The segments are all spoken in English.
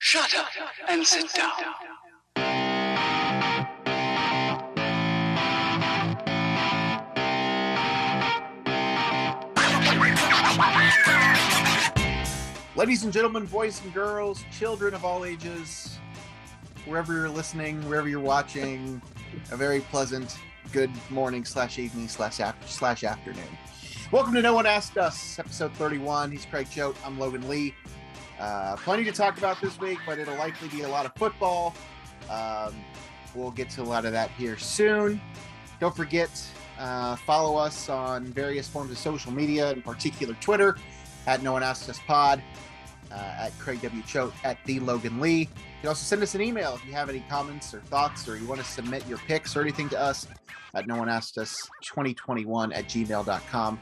Shut up and sit down. Ladies and gentlemen, boys and girls, children of all ages, wherever you're listening, wherever you're watching, a very pleasant good morning / evening / afternoon. Welcome to No One Asked Us, episode 31. He's Craig Choate. I'm Logan Lee. Plenty to talk about this week, but it'll likely be a lot of football. We'll get to a lot of that here soon. Don't forget, follow us on various forms of social media, in particular Twitter, at No One Asked Us Pod, at Craig W. Choate, at The Logan Lee. You can also send us an email if you have any comments or thoughts, or you want to submit your picks or anything to us at No One Asked Us 2021 at gmail.com.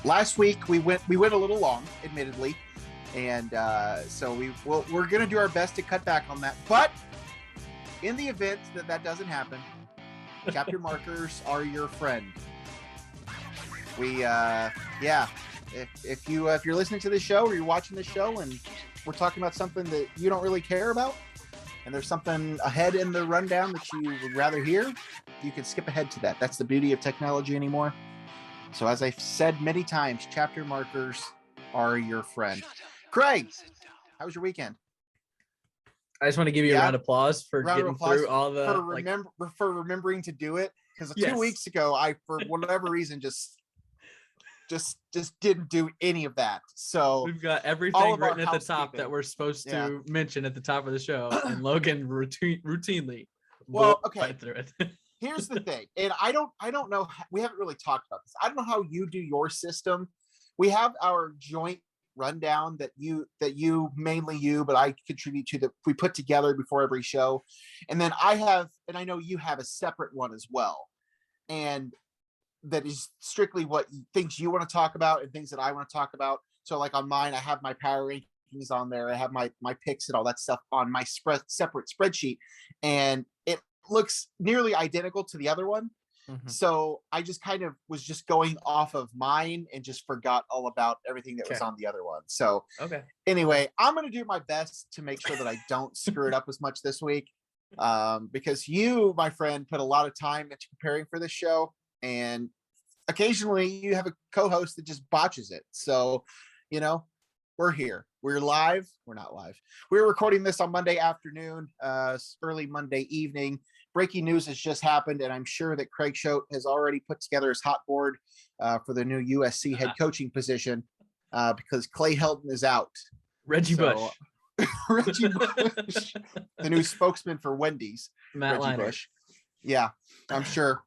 Last week we went a little long, admittedly, and so we're going to do our best to cut back on that. But in the event that doesn't happen, chapter markers are your friend. We if you're listening to the show or you're watching the show and we're talking about something that you don't really care about, and there's something ahead in the rundown that you would rather hear, you can skip ahead to that. That's the beauty of technology anymore. So as I've said many times, chapter markers are your friend. Craig, how was your weekend? I just want to give you a round of applause for getting through all the for remembering to do it, because 2 weeks ago I, for whatever reason, just didn't do any of that. So we've got everything written at the top that we're supposed to mention at the top of the show, and Logan routinely right through it. Here's the thing, and I don't know, we haven't really talked about this. I don't know how you do your system. We have our joint rundown that mainly you, but I contribute to, that we put together before every show. And then I know you have a separate one as well. And that is strictly what things you want to talk about and things that I want to talk about. So like on mine, I have my power rankings on there. I have my picks and all that stuff on my separate spreadsheet, and it looks nearly identical to the other one. Mm-hmm. So I just kind of was just going off of mine and just forgot all about everything that was on the other one. So anyway, I'm going to do my best to make sure that I don't screw it up as much this week, because you, my friend, put a lot of time into preparing for this show, and occasionally you have a co-host that just botches it. So, we're here. We're live. We're not live. We're recording this on Monday afternoon, early Monday evening. Breaking news has just happened, and I'm sure that Craig Choate has already put together his hot board for the new USC head coaching position, because Clay Helton is out. Reggie Bush, the new spokesman for Wendy's. Matt Reggie Liner. Bush. Yeah, I'm sure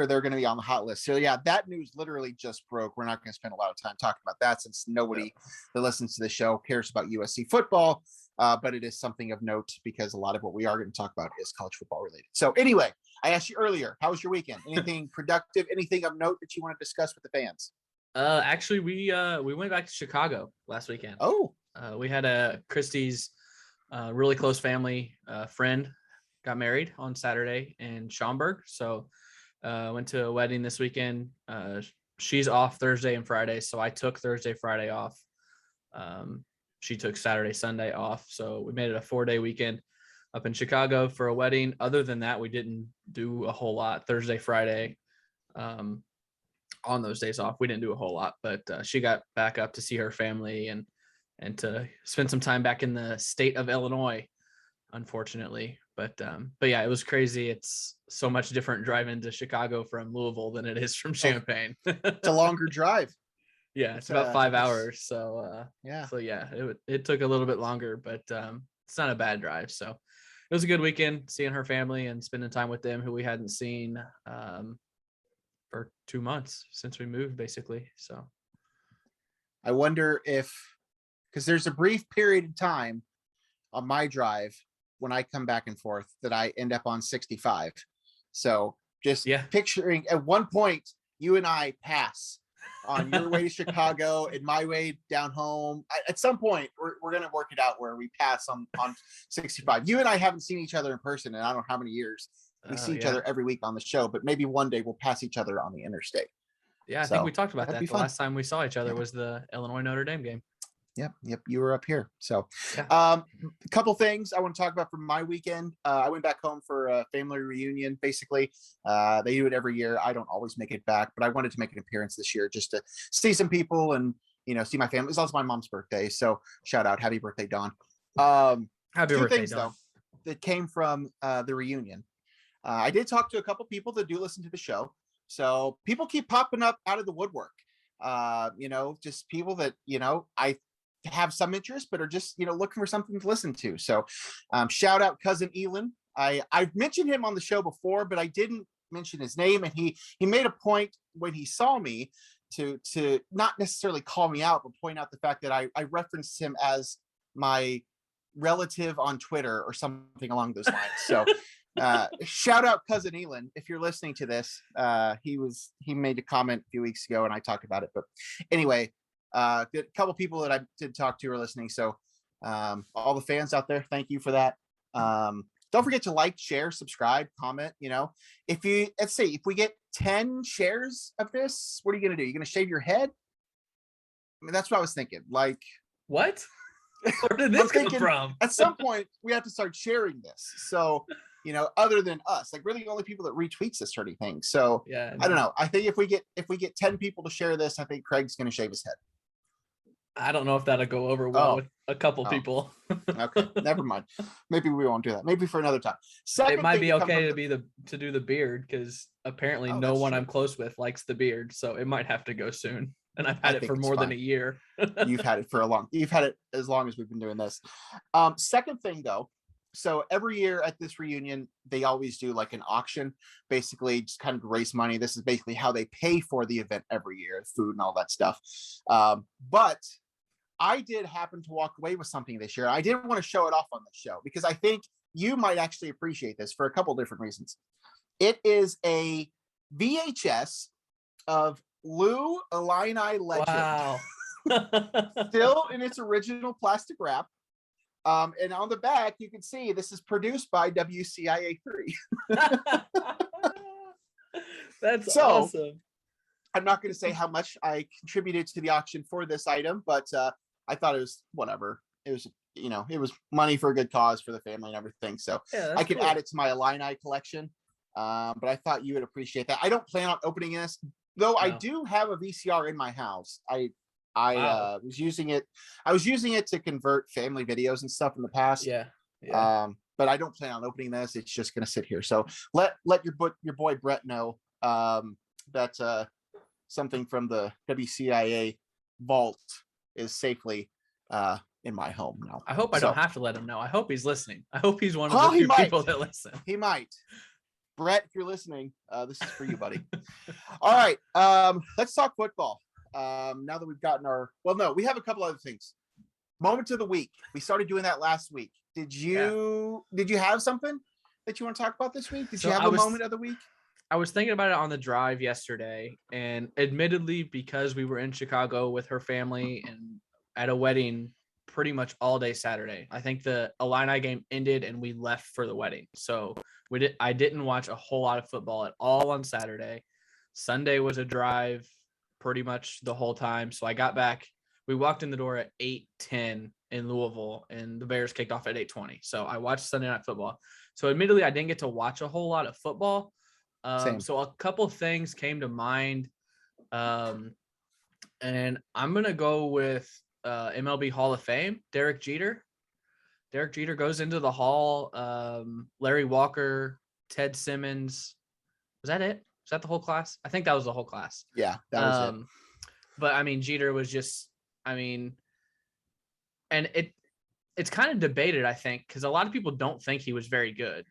they're going to be on the hot list. So yeah, that news literally just broke. We're not going to spend a lot of time talking about that, since nobody that listens to the show cares about USC football. But it is something of note, because a lot of what we are going to talk about is college football related. So anyway, I asked you earlier, how was your weekend? Anything productive, anything of note that you want to discuss with the fans? Actually, we went back to Chicago last weekend. We had Christy's really close family friend got married on Saturday in Schaumburg. So went to a wedding this weekend. She's off Thursday and Friday, so I took Thursday, Friday off. She took Saturday, Sunday off. So we made it a 4-day weekend up in Chicago for a wedding. Other than that, we didn't do a whole lot. Thursday, Friday, on those days off, we didn't do a whole lot, but she got back up to see her family and to spend some time back in the state of Illinois, unfortunately. But yeah, it was crazy. It's so much different driving to Chicago from Louisville than it is from Champaign. It's a longer drive. Yeah, it's about 5 hours. So it took a little bit longer, but it's not a bad drive. So it was a good weekend seeing her family and spending time with them, who we hadn't seen for 2 months since we moved, basically. So I wonder because there's a brief period of time on my drive when I come back and forth that I end up on 65. So just picturing at one point you and I pass on your way to Chicago and my way down home. At some point we're going to work it out where we pass on 65. You and I haven't seen each other in person in I don't know how many years. We see each other every week on the show, but maybe one day we'll pass each other on the interstate. Yeah, I think we talked about that. The last time we saw each other was the Illinois Notre Dame game. Yep. You were up here. So, Yeah. a couple things I want to talk about from my weekend. I went back home for a family reunion. Basically, they do it every year. I don't always make it back, but I wanted to make an appearance this year just to see some people and see my family. It's also my mom's birthday, so shout out, happy birthday, Dawn. Happy two birthday, things Dawn. though that came from the reunion. I did talk to a couple people that do listen to the show, so people keep popping up out of the woodwork. Just people that I have some interest, but are just looking for something to listen to. So, shout out cousin Elin. I've mentioned him on the show before, but I didn't mention his name, and he made a point when he saw me to not necessarily call me out, but point out the fact that I referenced him as my relative on Twitter or something along those lines. So shout out cousin Elin if you're listening to this. He made a comment a few weeks ago and I talked about it, but anyway, a couple people that I did talk to are listening. So all the fans out there, thank you for that. Don't forget to like, share, subscribe, comment. If we get 10 shares of this, what are you gonna do? You're gonna shave your head? I mean, that's what I was thinking. Like, what? Where did this come from? At some point, we have to start sharing this. So, other than us, like really only people that retweets this or anything. So yeah, I don't know. I think if we get 10 people to share this, I think Craig's going to shave his head. I don't know if that'll go over well with a couple people. Okay, never mind. Maybe we won't do that. Maybe for another time. It might be okay to do the beard because apparently no one I'm close with likes the beard, so it might have to go soon. And I've had it for more than a year. You've had it as long as we've been doing this. Second thing though, so every year at this reunion, they always do like an auction, basically just kind of raise money. This is basically how they pay for the event every year, food and all that stuff. But I did happen to walk away with something this year. I didn't want to show it off on the show because I think you might actually appreciate this for a couple different reasons. It is a VHS of Lou Illini legend. Wow. Still in its original plastic wrap. And on the back, you can see this is produced by WCIA 3. That's awesome. I'm not going to say how much I contributed to the auction for this item, but I thought it was whatever. It was, it was money for a good cause for the family and everything. So I could add it to my Illini collection. But I thought you would appreciate that. I don't plan on opening this. Though I do have a VCR in my house. I was using it. I was using it to convert family videos and stuff in the past. Yeah. But I don't plan on opening this. It's just going to sit here. So let your boy Brett know that something from the WCIA vault is safely in my home now. I hope I don't have to let him know. I hope he's listening. I hope he's one of the few people that listen. He might. Brett, if you're listening, this is for you, buddy. All right, let's talk football. Now that we've gotten we have a couple other things. Moment of the week. We started doing that last week. Did you have something that you want to talk about this week? Did you have a moment of the week? I was thinking about it on the drive yesterday, and admittedly, because we were in Chicago with her family and at a wedding pretty much all day Saturday. I think the Illini game ended and we left for the wedding. So I didn't watch a whole lot of football at all on Saturday. Sunday was a drive pretty much the whole time. So I got back. We walked in the door at 8:10 in Louisville and the Bears kicked off at 8:20. So I watched Sunday Night Football. So admittedly, I didn't get to watch a whole lot of football. So a couple things came to mind. And I'm going to go with MLB Hall of Fame, Derek Jeter. Derek Jeter goes into the hall. Larry Walker, Ted Simmons. Was that it? Was that the whole class? I think that was the whole class. Yeah, that was it. But I mean, Jeter was just, and it's kind of debated, I think, because a lot of people don't think he was very good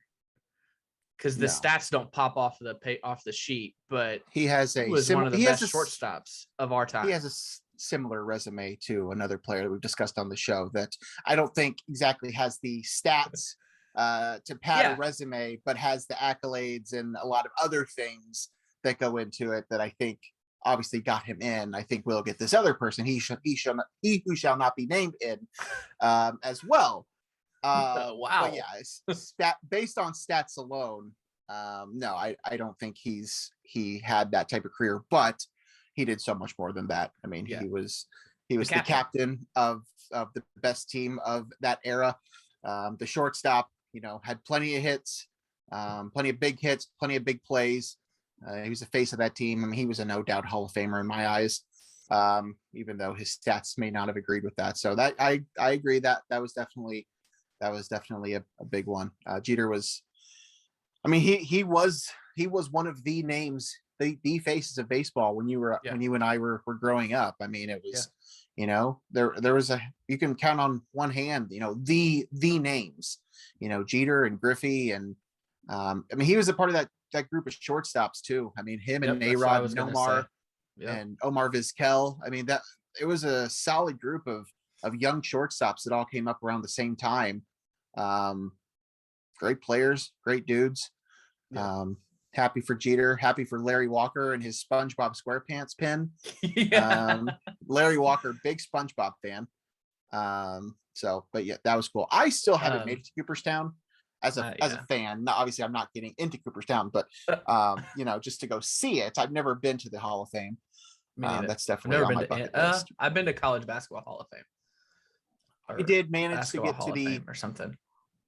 because the stats don't pop off the sheet. But he was one of the best shortstops of our time. He has a similar resume to another player that we've discussed on the show that I don't think exactly has the stats to pad a resume, but has the accolades and a lot of other things that go into it that I think obviously got him in. I think we'll get this other person, he who shall not be named, in as well. Wow. But yeah, based on stats alone, no, I don't think he had that type of career, but he did so much more than that. I mean, he was He was the captain of the best team of that era. The shortstop, had plenty of hits, plenty of big hits, plenty of big plays. He was the face of that team. I mean, he was a no doubt Hall of Famer in my eyes, even though his stats may not have agreed with that. So that I agree that was definitely a big one. Jeter was, I mean, he was one of the names, the faces of baseball when you and I were growing up. I mean, it was, there was you can count on one hand, the names, Jeter and Griffey. And I mean, he was a part of that group of shortstops too. I mean, him and A-Rod and Omar and Omar Vizquel. I mean, that it was a solid group of young shortstops that all came up around the same time. Great players, great dudes. Happy for Jeter, happy for Larry Walker and his SpongeBob SquarePants pin. Larry Walker, big SpongeBob fan. But yeah, that was cool. I still haven't made it to Cooperstown as a fan. Now, obviously, I'm not getting into Cooperstown, but just to go see it. I've never been to the Hall of Fame. That's definitely on my bucket list. I've been to College Basketball Hall of Fame. I did manage to get to the or something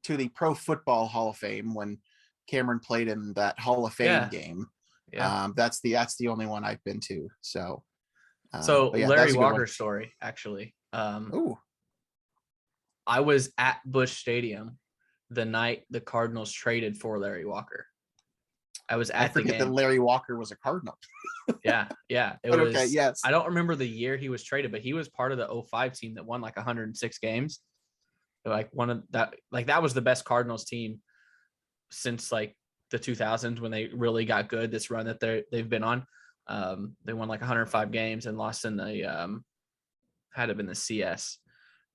to the Pro Football Hall of Fame when Cameron played in that Hall of Fame game. That's the only one I've been to. So Larry Walker's story, actually. I was at Busch Stadium the night the Cardinals traded for Larry Walker. I was at the game. That Larry Walker was a Cardinal. Yeah. It was. Okay, yes. I don't remember the year he was traded, but he was part of the 05 team that won like 106 games. Like that was the best Cardinals team since like the 2000s when they really got good. This run that they've been on, they won like 105 games and lost in the had to been the CS.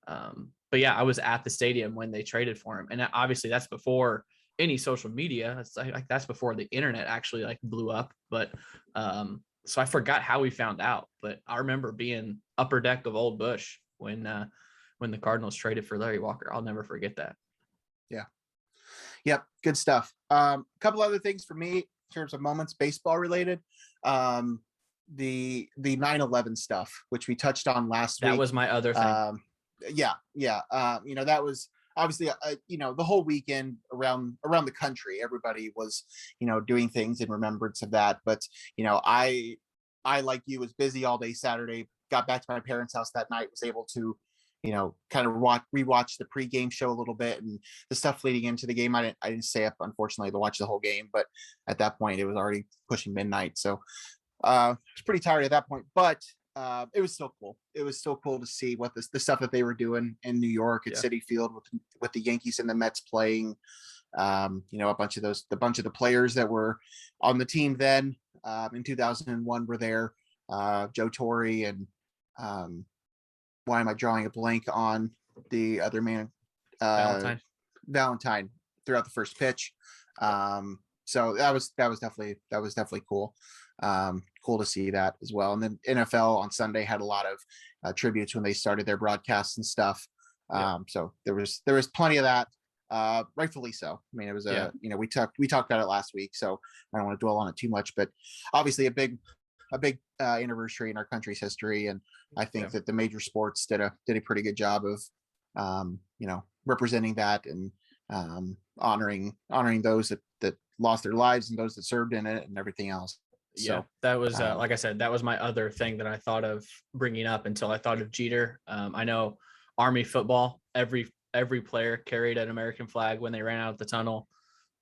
But yeah, I was at the stadium when they traded for him, and obviously that's before any social media. It's like that's before the internet actually like blew up. But so I forgot how we found out, but I remember being upper deck of Old Busch when the Cardinals traded for Larry Walker. I'll never forget that. Yeah. Yep. Good stuff. A couple other things for me in terms of moments, baseball related. The 9/11 stuff, which we touched on last week. That was my other thing. That was obviously, the whole weekend around the country, everybody was, doing things in remembrance of that. But, I, like you, was busy all day Saturday, got back to my parents' house that night, was able to, kind of rewatch the pregame show a little bit and the stuff leading into the game. I didn't stay up, unfortunately, to watch the whole game, but at that point it was already pushing midnight. So I was pretty tired at that point, but it was still cool. It was still cool to see what the stuff that they were doing in New York at Citi Field with the Yankees and the Mets playing. A bunch of the players that were on the team then in 2001 were there. Joe Torre and why am I drawing a blank on the other man? Valentine throughout the first pitch. So that was definitely cool. Cool to see that as well. And then NFL on Sunday had a lot of tributes when they started their broadcasts and stuff. So there was plenty of that. Rightfully so. I mean, it was we talked about it last week, so I don't want to dwell on it too much, but obviously a big anniversary in our country's history. And I think that the major sports did a pretty good job of, representing that and honoring those that lost their lives and those that served in it and everything else. So that was, like I said, that was my other thing that I thought of bringing up until I thought of Jeter. I know Army football, every player carried an American flag when they ran out of the tunnel.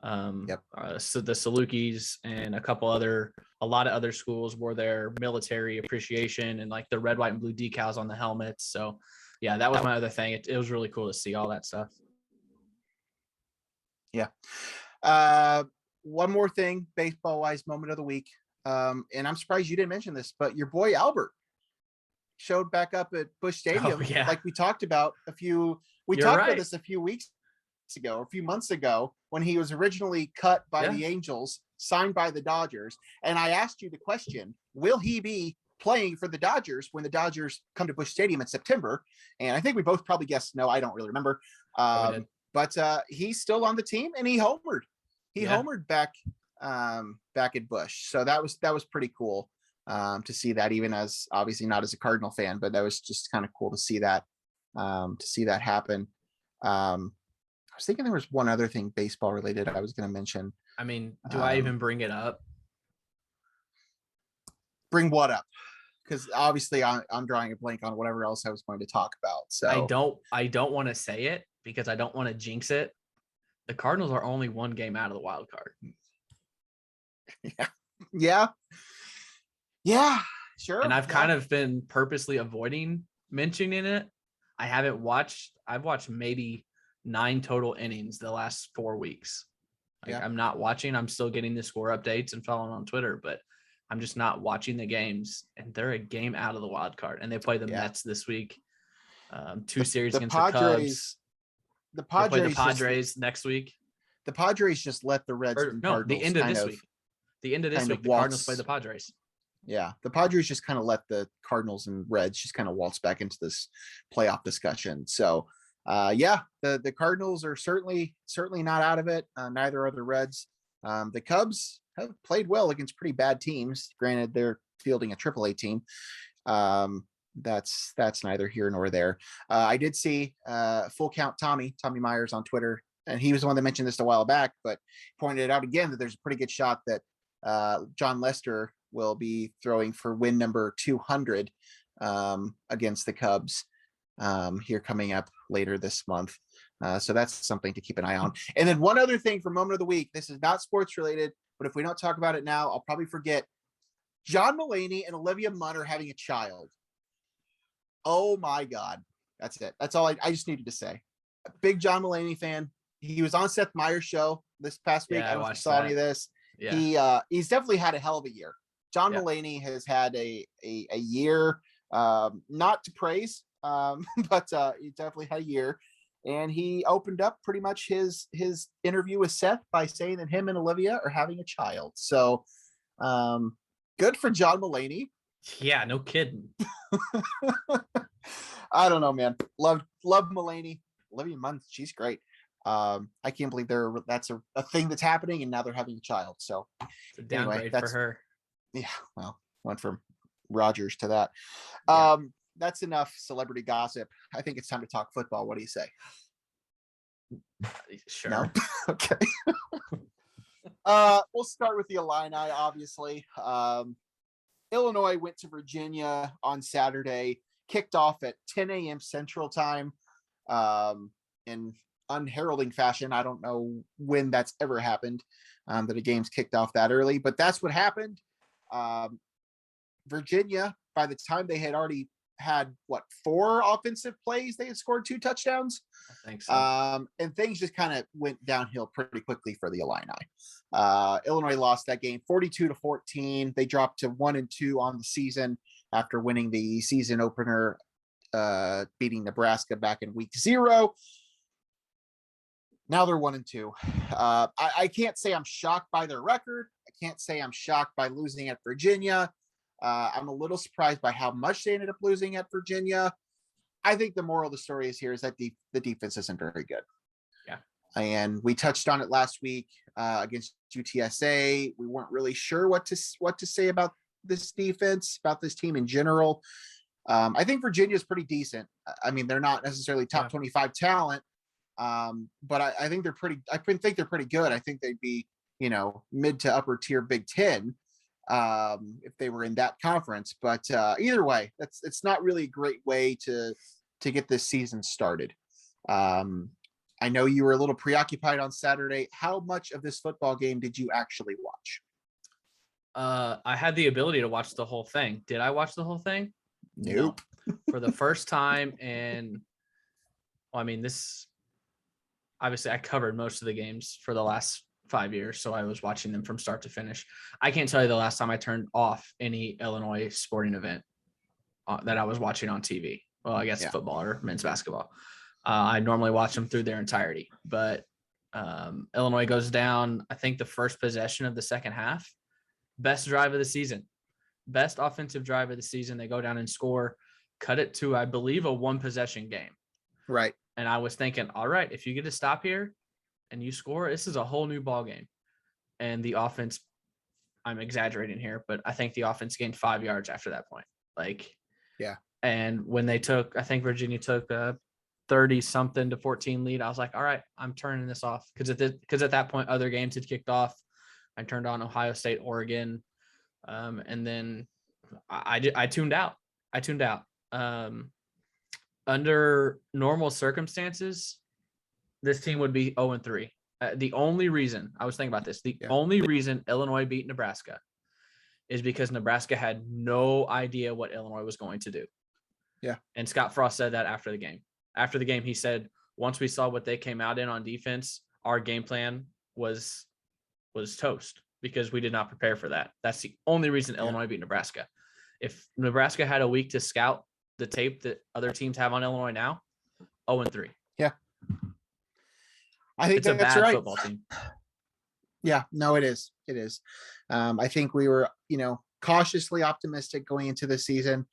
So the Salukis and a lot of other schools wore their military appreciation and like the red, white, and blue decals on the helmets. So yeah, that was my other thing. It was really cool to see all that stuff. Yeah. One more thing, baseball wise, moment of the week. And I'm surprised you didn't mention this, but your boy Albert showed back up at Busch Stadium, like we talked about about this a few weeks ago, a few months ago, when he was originally cut by the Angels, signed by the Dodgers. And I asked you the question, will he be playing for the Dodgers when the Dodgers come to Busch Stadium in September? And I think we both probably guessed no. I don't really remember. But he's still on the team, and he homered. He homered back at Busch. So that was pretty cool. to see that, even as obviously not as a Cardinal fan, but that was just kind of cool to see that happen. I was thinking there was one other thing baseball related I was going to mention. I mean, do I even bring it up? Bring what up? Because obviously I'm drawing a blank on whatever else I was going to talk about. So I don't want to say it because I don't want to jinx it. The Cardinals are only one game out of the wild card. Yeah, sure. And I've kind of been purposely avoiding mentioning it. I've watched maybe 9 total innings the last 4 weeks. I'm not watching. I'm still getting the score updates and following on Twitter, but I'm just not watching the games. And they're a game out of the wild card. And they play the Mets this week. 2 series against the Cubs. The Padres. They play the Padres next week. The Padres just let the Reds. The end of this week. The end of this week, the Cardinals play the Padres. Yeah, the Padres just kind of let the Cardinals and Reds just kind of waltz back into this playoff discussion. So, the Cardinals are certainly not out of it. Neither are the Reds. The Cubs have played well against pretty bad teams. Granted, they're fielding a AAA team. That's neither here nor there. I did see Full Count Tommy Myers on Twitter, and he was the one that mentioned this a while back, but pointed out again that there's a pretty good shot that John Lester will be throwing for win number 200 against the Cubs here coming up later this month. So that's something to keep an eye on. And then one other thing for moment of the week. This is not sports related, but if we don't talk about it now, I'll probably forget. John Mulaney and Olivia Munn are having a child. Oh my God. That's it. That's all I just needed to say. A big John Mulaney fan. He was on Seth Meyers' show this past week. I don't know if you saw any of this. Yeah. He's definitely had a hell of a year. John Mulaney has had a year, not to praise, but he definitely had a year. And he opened up pretty much his interview with Seth by saying that him and Olivia are having a child. So good for John Mulaney. Yeah, no kidding. I don't know, man. Love Mulaney. Olivia Munn, she's great. I can't believe that's a thing that's happening, and now they're having a child. So it's a downgrade for her. Yeah, well, went from Rogers to that. That's enough celebrity gossip. I think it's time to talk football. What do you say? Sure. No? Okay. We'll start with the Illini, obviously. Illinois went to Virginia on Saturday, kicked off at 10 a.m. Central Time in unheralding fashion. I don't know when that's ever happened, that a game's kicked off that early, but that's what happened. Virginia, by the time they had already had 4 offensive plays, they had scored 2 touchdowns. I think so. And things just kind of went downhill pretty quickly for the Illini. Illinois lost that game 42-14. They dropped to 1-2 on the season after winning the season opener, beating Nebraska back in week 0. Now they're 1-2. I can't say I'm shocked by their record. I can't say I'm shocked by losing at Virginia. I'm a little surprised by how much they ended up losing at Virginia. I think the moral of the story is that the defense isn't very good. Yeah. And we touched on it last week against UTSA. We weren't really sure what to say about this defense, about this team in general. I think Virginia is pretty decent. I mean, they're not necessarily top 25 talent, but I think they're pretty. I think they're pretty good. I think they'd be, mid to upper tier Big Ten if they were in that conference. But either way, it's not really a great way to get this season started. I know you were a little preoccupied on Saturday. How much of this football game did you actually watch? I had the ability to watch the whole thing. Did I watch the whole thing? Nope. No. For the first time, and this obviously I covered most of the games for the last 5 years, so I was watching them from start to finish. I can't tell you the last time I turned off any Illinois sporting event that I was watching on TV. Well, I guess football or men's basketball. I normally watch them through their entirety, but Illinois goes down, I think the first possession of the second half, best drive of the season, best offensive drive of the season. They go down and score, cut it to, I believe, a 1 possession game. Right. And I was thinking, all right, if you get to stop here and you score, this is a whole new ball game. And the offense I'm exaggerating here, but I think the offense gained 5 yards after that point. Yeah. And when I think Virginia took a 30 something to 14 lead, I was like, all right, I'm turning this off. Cause at that point, other games had kicked off. I turned on Ohio State, Oregon. And then I tuned out. Under normal circumstances, this team would be 0-3. The only reason I was thinking about this, only reason Illinois beat Nebraska is because Nebraska had no idea what Illinois was going to do. Yeah. And Scott Frost said that after the game. After the game, he said, once we saw what they came out in on defense, our game plan was toast because we did not prepare for that. That's the only reason Illinois beat Nebraska. If Nebraska had a week to scout the tape that other teams have on Illinois now, 0-3. Yeah. I think it's a bad football team. Yeah, no, it is. It is. I think we were, cautiously optimistic going into the season.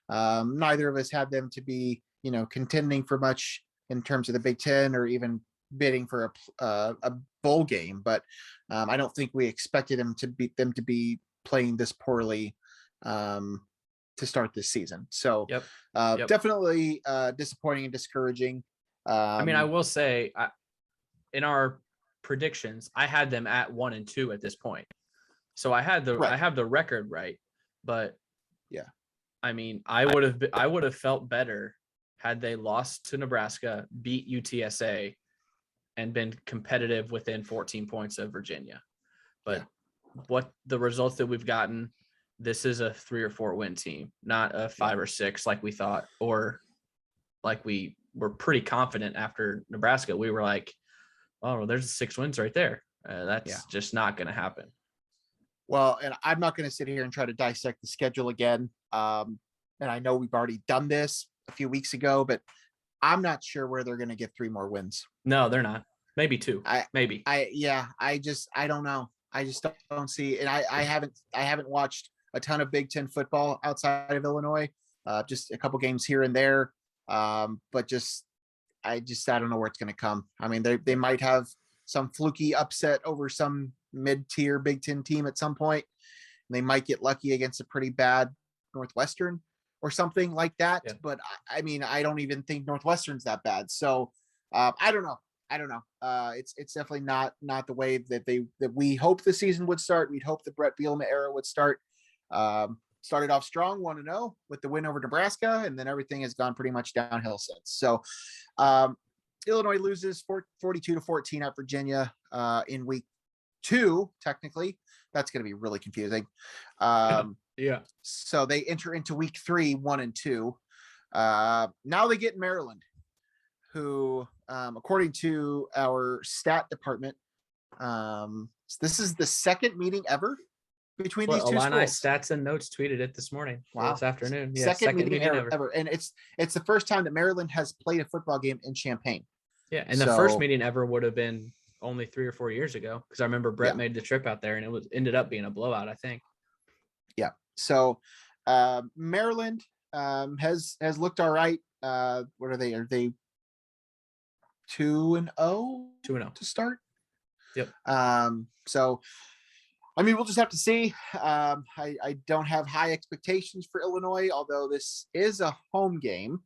Neither of us had them to be, contending for much in terms of the Big Ten or even bidding for a bowl game. But I don't think we expected them to be playing this poorly to start this season. So definitely disappointing and discouraging. I will say, in our predictions, I had them at 1-2 at this point. So I have the record right, but I would have felt better had they lost to Nebraska, beat UTSA, and been competitive within 14 points of Virginia. But what the results that we've gotten, this is a 3 or 4 win team, not a 5 or 6 like we thought, or like we were pretty confident after Nebraska. We were like, oh, well, there's 6 wins right there. That's just not going to happen. Well, and I'm not going to sit here and try to dissect the schedule again. And I know we've already done this a few weeks ago, but I'm not sure where they're going to get 3 more wins. No, they're not. Maybe 2. I don't know. I just don't see. And I haven't watched a ton of Big Ten football outside of Illinois, just a couple games here and there. But I don't know where it's going to come. I mean, they might have some fluky upset over some mid-tier Big Ten team at some point. They might get lucky against a pretty bad Northwestern or something like that. Yeah. But I don't even think Northwestern's that bad. So I don't know. It's definitely not the way that we hope the season would start. We'd hope the Brett Bielema era would start. Started off strong, 1-0 with the win over Nebraska, and then everything has gone pretty much downhill since. So Illinois loses 42-14 at Virginia in week 2. Technically, that's going to be really confusing. So they enter into week 3, 1-2. Now they get Maryland, who, according to our stat department, this is the second meeting ever between these two Illini schools. Stats and Notes tweeted it this morning. Wow. This afternoon. Yeah, second meeting ever. And it's the first time that Maryland has played a football game in Champaign. Yeah, and the first meeting ever would have been only 3 or 4 years ago, because I remember Brett made the trip out there, and it ended up being a blowout, I think. Yeah. So Maryland has looked all right. What are they? Are they 2-0? 2-0 to start. Yep. So we'll just have to see. I don't have high expectations for Illinois, although this is a home game.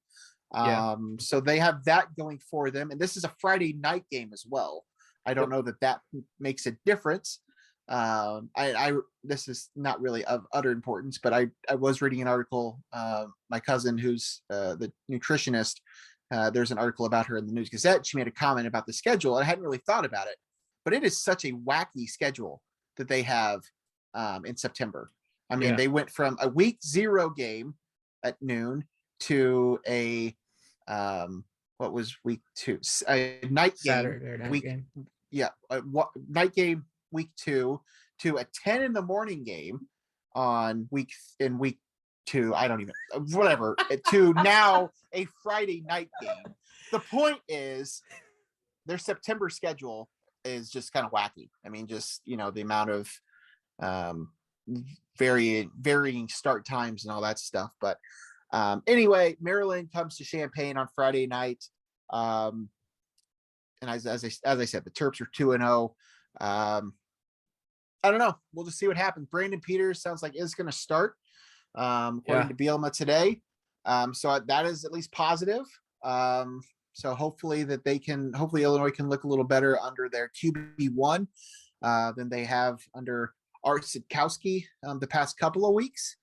So they have that going for them. And this is a Friday night game as well. I don't know that makes a difference. This is not really of utter importance, but I was reading an article. My cousin, who's the nutritionist, there's an article about her in the News Gazette. She made a comment about the schedule. I hadn't really thought about it, but it is such a wacky schedule that they have in September. They went from a week 0 game at noon to a what was week 2? A night Saturday game week game. Yeah, night game week 2 to a 10 in the morning game on week 2. I don't even whatever to now a Friday night game. The point is their September schedule is just kind of wacky. The amount of varying start times and all that stuff. But anyway, Maryland comes to Champaign on Friday night. And as I said, the Terps are 2-0. I don't know. We'll just see what happens. Brandon Peters sounds like is going to start, according to Bielema today. So that is at least positive. So hopefully Illinois can look a little better under their QB1 than they have under Art Sitkowski the past couple of weeks.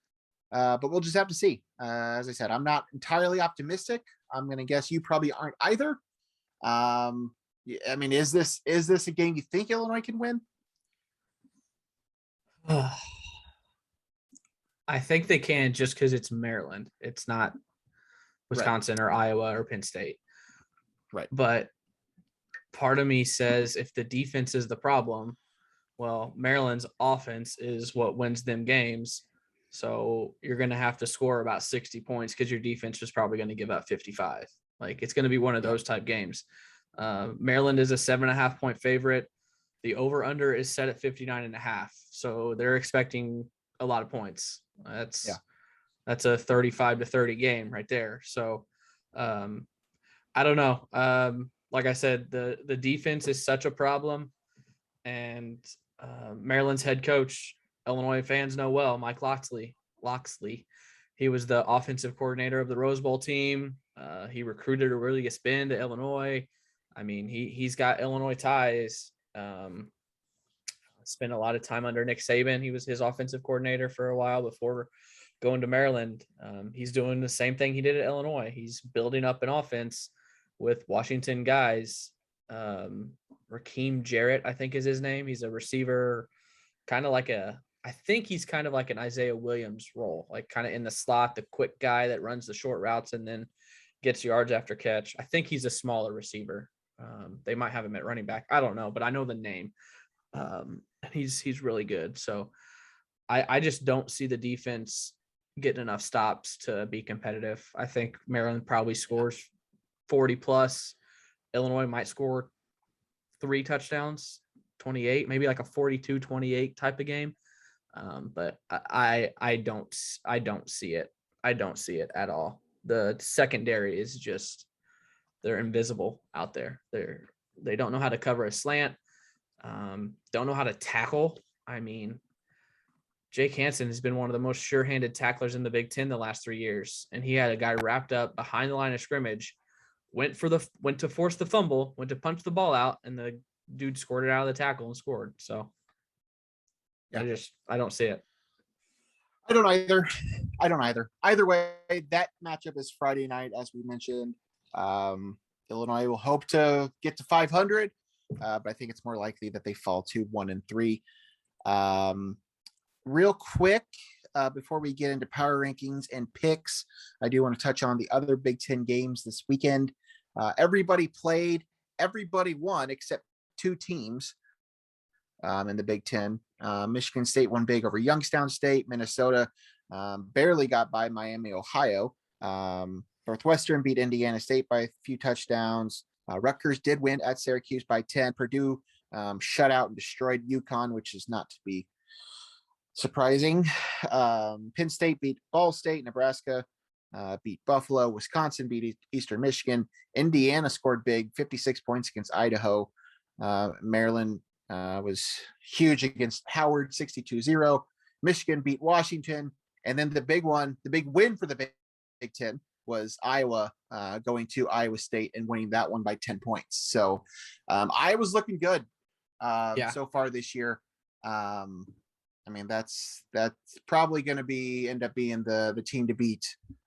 But we'll just have to see. As I said, I'm not entirely optimistic. I'm going to guess you probably aren't either. I mean, is this a game you think Illinois can win? I think they can just because it's Maryland. It's not Wisconsin or Iowa or Penn State. Right. But part of me says if the defense is the problem, well, Maryland's offense is what wins them games. So you're going to have to score about 60 points because your defense is probably going to give up 55. Like it's going to be one of those type games. Maryland is a 7.5 point favorite. The over under is set at 59.5. So they're expecting a lot of points. That's a 35-30 game right there. So I don't know. Like I said, the defense is such a problem, and Maryland's head coach, Illinois fans know well, Mike Loxley. He was the offensive coordinator of the Rose Bowl team. He recruited Aurelius Ben to Illinois. I mean, he's got Illinois ties. Spent a lot of time under Nick Saban. He was his offensive coordinator for a while before going to Maryland. He's doing the same thing he did at Illinois. He's building up an offense with Washington guys. Rakeem Jarrett, I think is his name. He's a receiver, I think he's kind of like an Isaiah Williams role, like kind of in the slot, the quick guy that runs the short routes and then gets yards after catch. I think he's a smaller receiver. They might have him at running back. I don't know, but I know the name. He's really good. So I just don't see the defense getting enough stops to be competitive. I think Maryland probably scores 40 plus. Illinois might score 3 touchdowns, 28, maybe like a 42-28 type of game. But I don't see it. I don't see it at all. The secondary is just, they're invisible out there. They don't know how to cover a slant. Don't know how to tackle. I mean, Jake Hansen has been one of the most sure-handed tacklers in the Big Ten the last 3 years. And he had a guy wrapped up behind the line of scrimmage, went to force the fumble, went to punch the ball out, and the dude scored it out of the tackle and scored. So I don't see it. I don't either. Either way, that matchup is Friday night, as we mentioned. Illinois will hope to get to 500, but I think it's more likely that they fall to 1-3. Real quick, before we get into power rankings and picks, I do want to touch on the other Big Ten games this weekend. Everybody played, everybody won except 2 teams in the Big Ten. Michigan State won big over Youngstown State. Minnesota barely got by Miami, Ohio. Northwestern beat Indiana State by a few touchdowns. Rutgers did win at Syracuse by 10. Purdue shut out and destroyed UConn, which is not to be surprising. Penn State beat Ball State. Nebraska beat Buffalo. Wisconsin beat Eastern Michigan. Indiana scored big, 56 points against Idaho. Maryland was huge against Howard, 62-0. Michigan beat Washington. And then the big win for the Big Ten was Iowa going to Iowa State and winning that one by 10 points. So Iowa's looking good so far this year. I mean, that's probably going to end up being the team to beat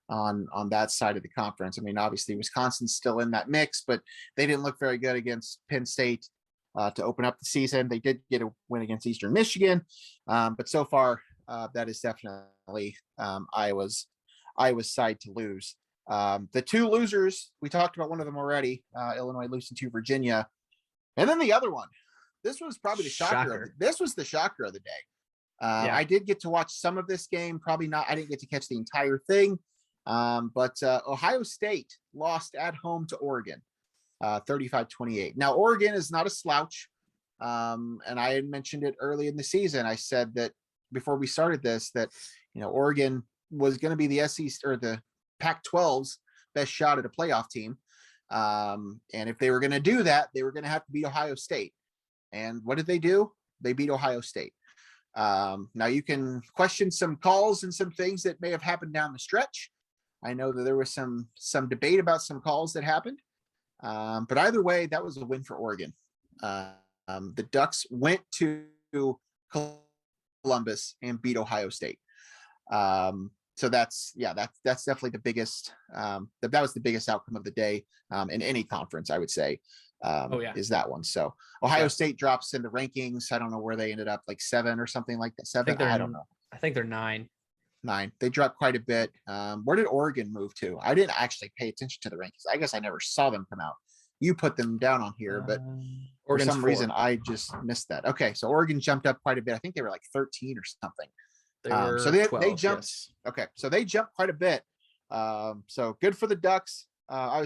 on that side of the conference. I mean, obviously Wisconsin's still in that mix, but they didn't look very good against Penn State to open up the season. They did get a win against Eastern Michigan, but so far that is definitely Iowa's side to lose. The 2 losers, we talked about one of them already, Illinois losing to Virginia, and then the other one. This was probably the shocker. This was the shocker of the day. I did get to watch some of this game, probably not. I didn't get to catch the entire thing, but Ohio State lost at home to Oregon, 35-28. Now, Oregon is not a slouch, and I had mentioned it early in the season. I said that before we started this, that Oregon was going to be the SEC or the Pac-12's best shot at a playoff team, and if they were going to do that, they were going to have to beat Ohio State. And what did they do? They beat Ohio State. Now you can question some calls and some things that may have happened down the stretch. I know that there was some debate about some calls that happened, but either way, that was a win for Oregon. The Ducks went to Columbus and beat Ohio State. So that's definitely the biggest. That was the biggest outcome of the day in any conference, I would say. Is that one. So Ohio State drops in the rankings. I don't know where they ended up, like 7 or something like that. 7. I don't know. I think they're 9. 9. They dropped quite a bit. Where did Oregon move to? I didn't actually pay attention to the rankings. I guess I never saw them come out. You put them down on here, but for some reason I just missed that. Okay, so Oregon jumped up quite a bit. I think they were like 13 or something. So they jumped. Yes. Okay, so they jumped quite a bit. So good for the Ducks. I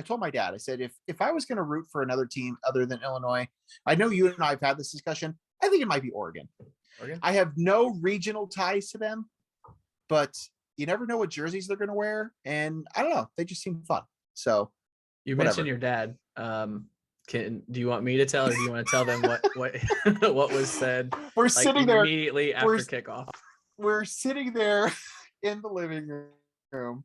told my dad, I said, if I was going to root for another team other than Illinois, I know you and I have had this discussion. I think it might be Oregon. I have no regional ties to them, but you never know what jerseys they're going to wear. And I don't know, they just seem fun. So you mentioned your dad. Do you want me to tell, or do you want to tell them what what was said? We're sitting there immediately after kickoff. We're sitting there in the living room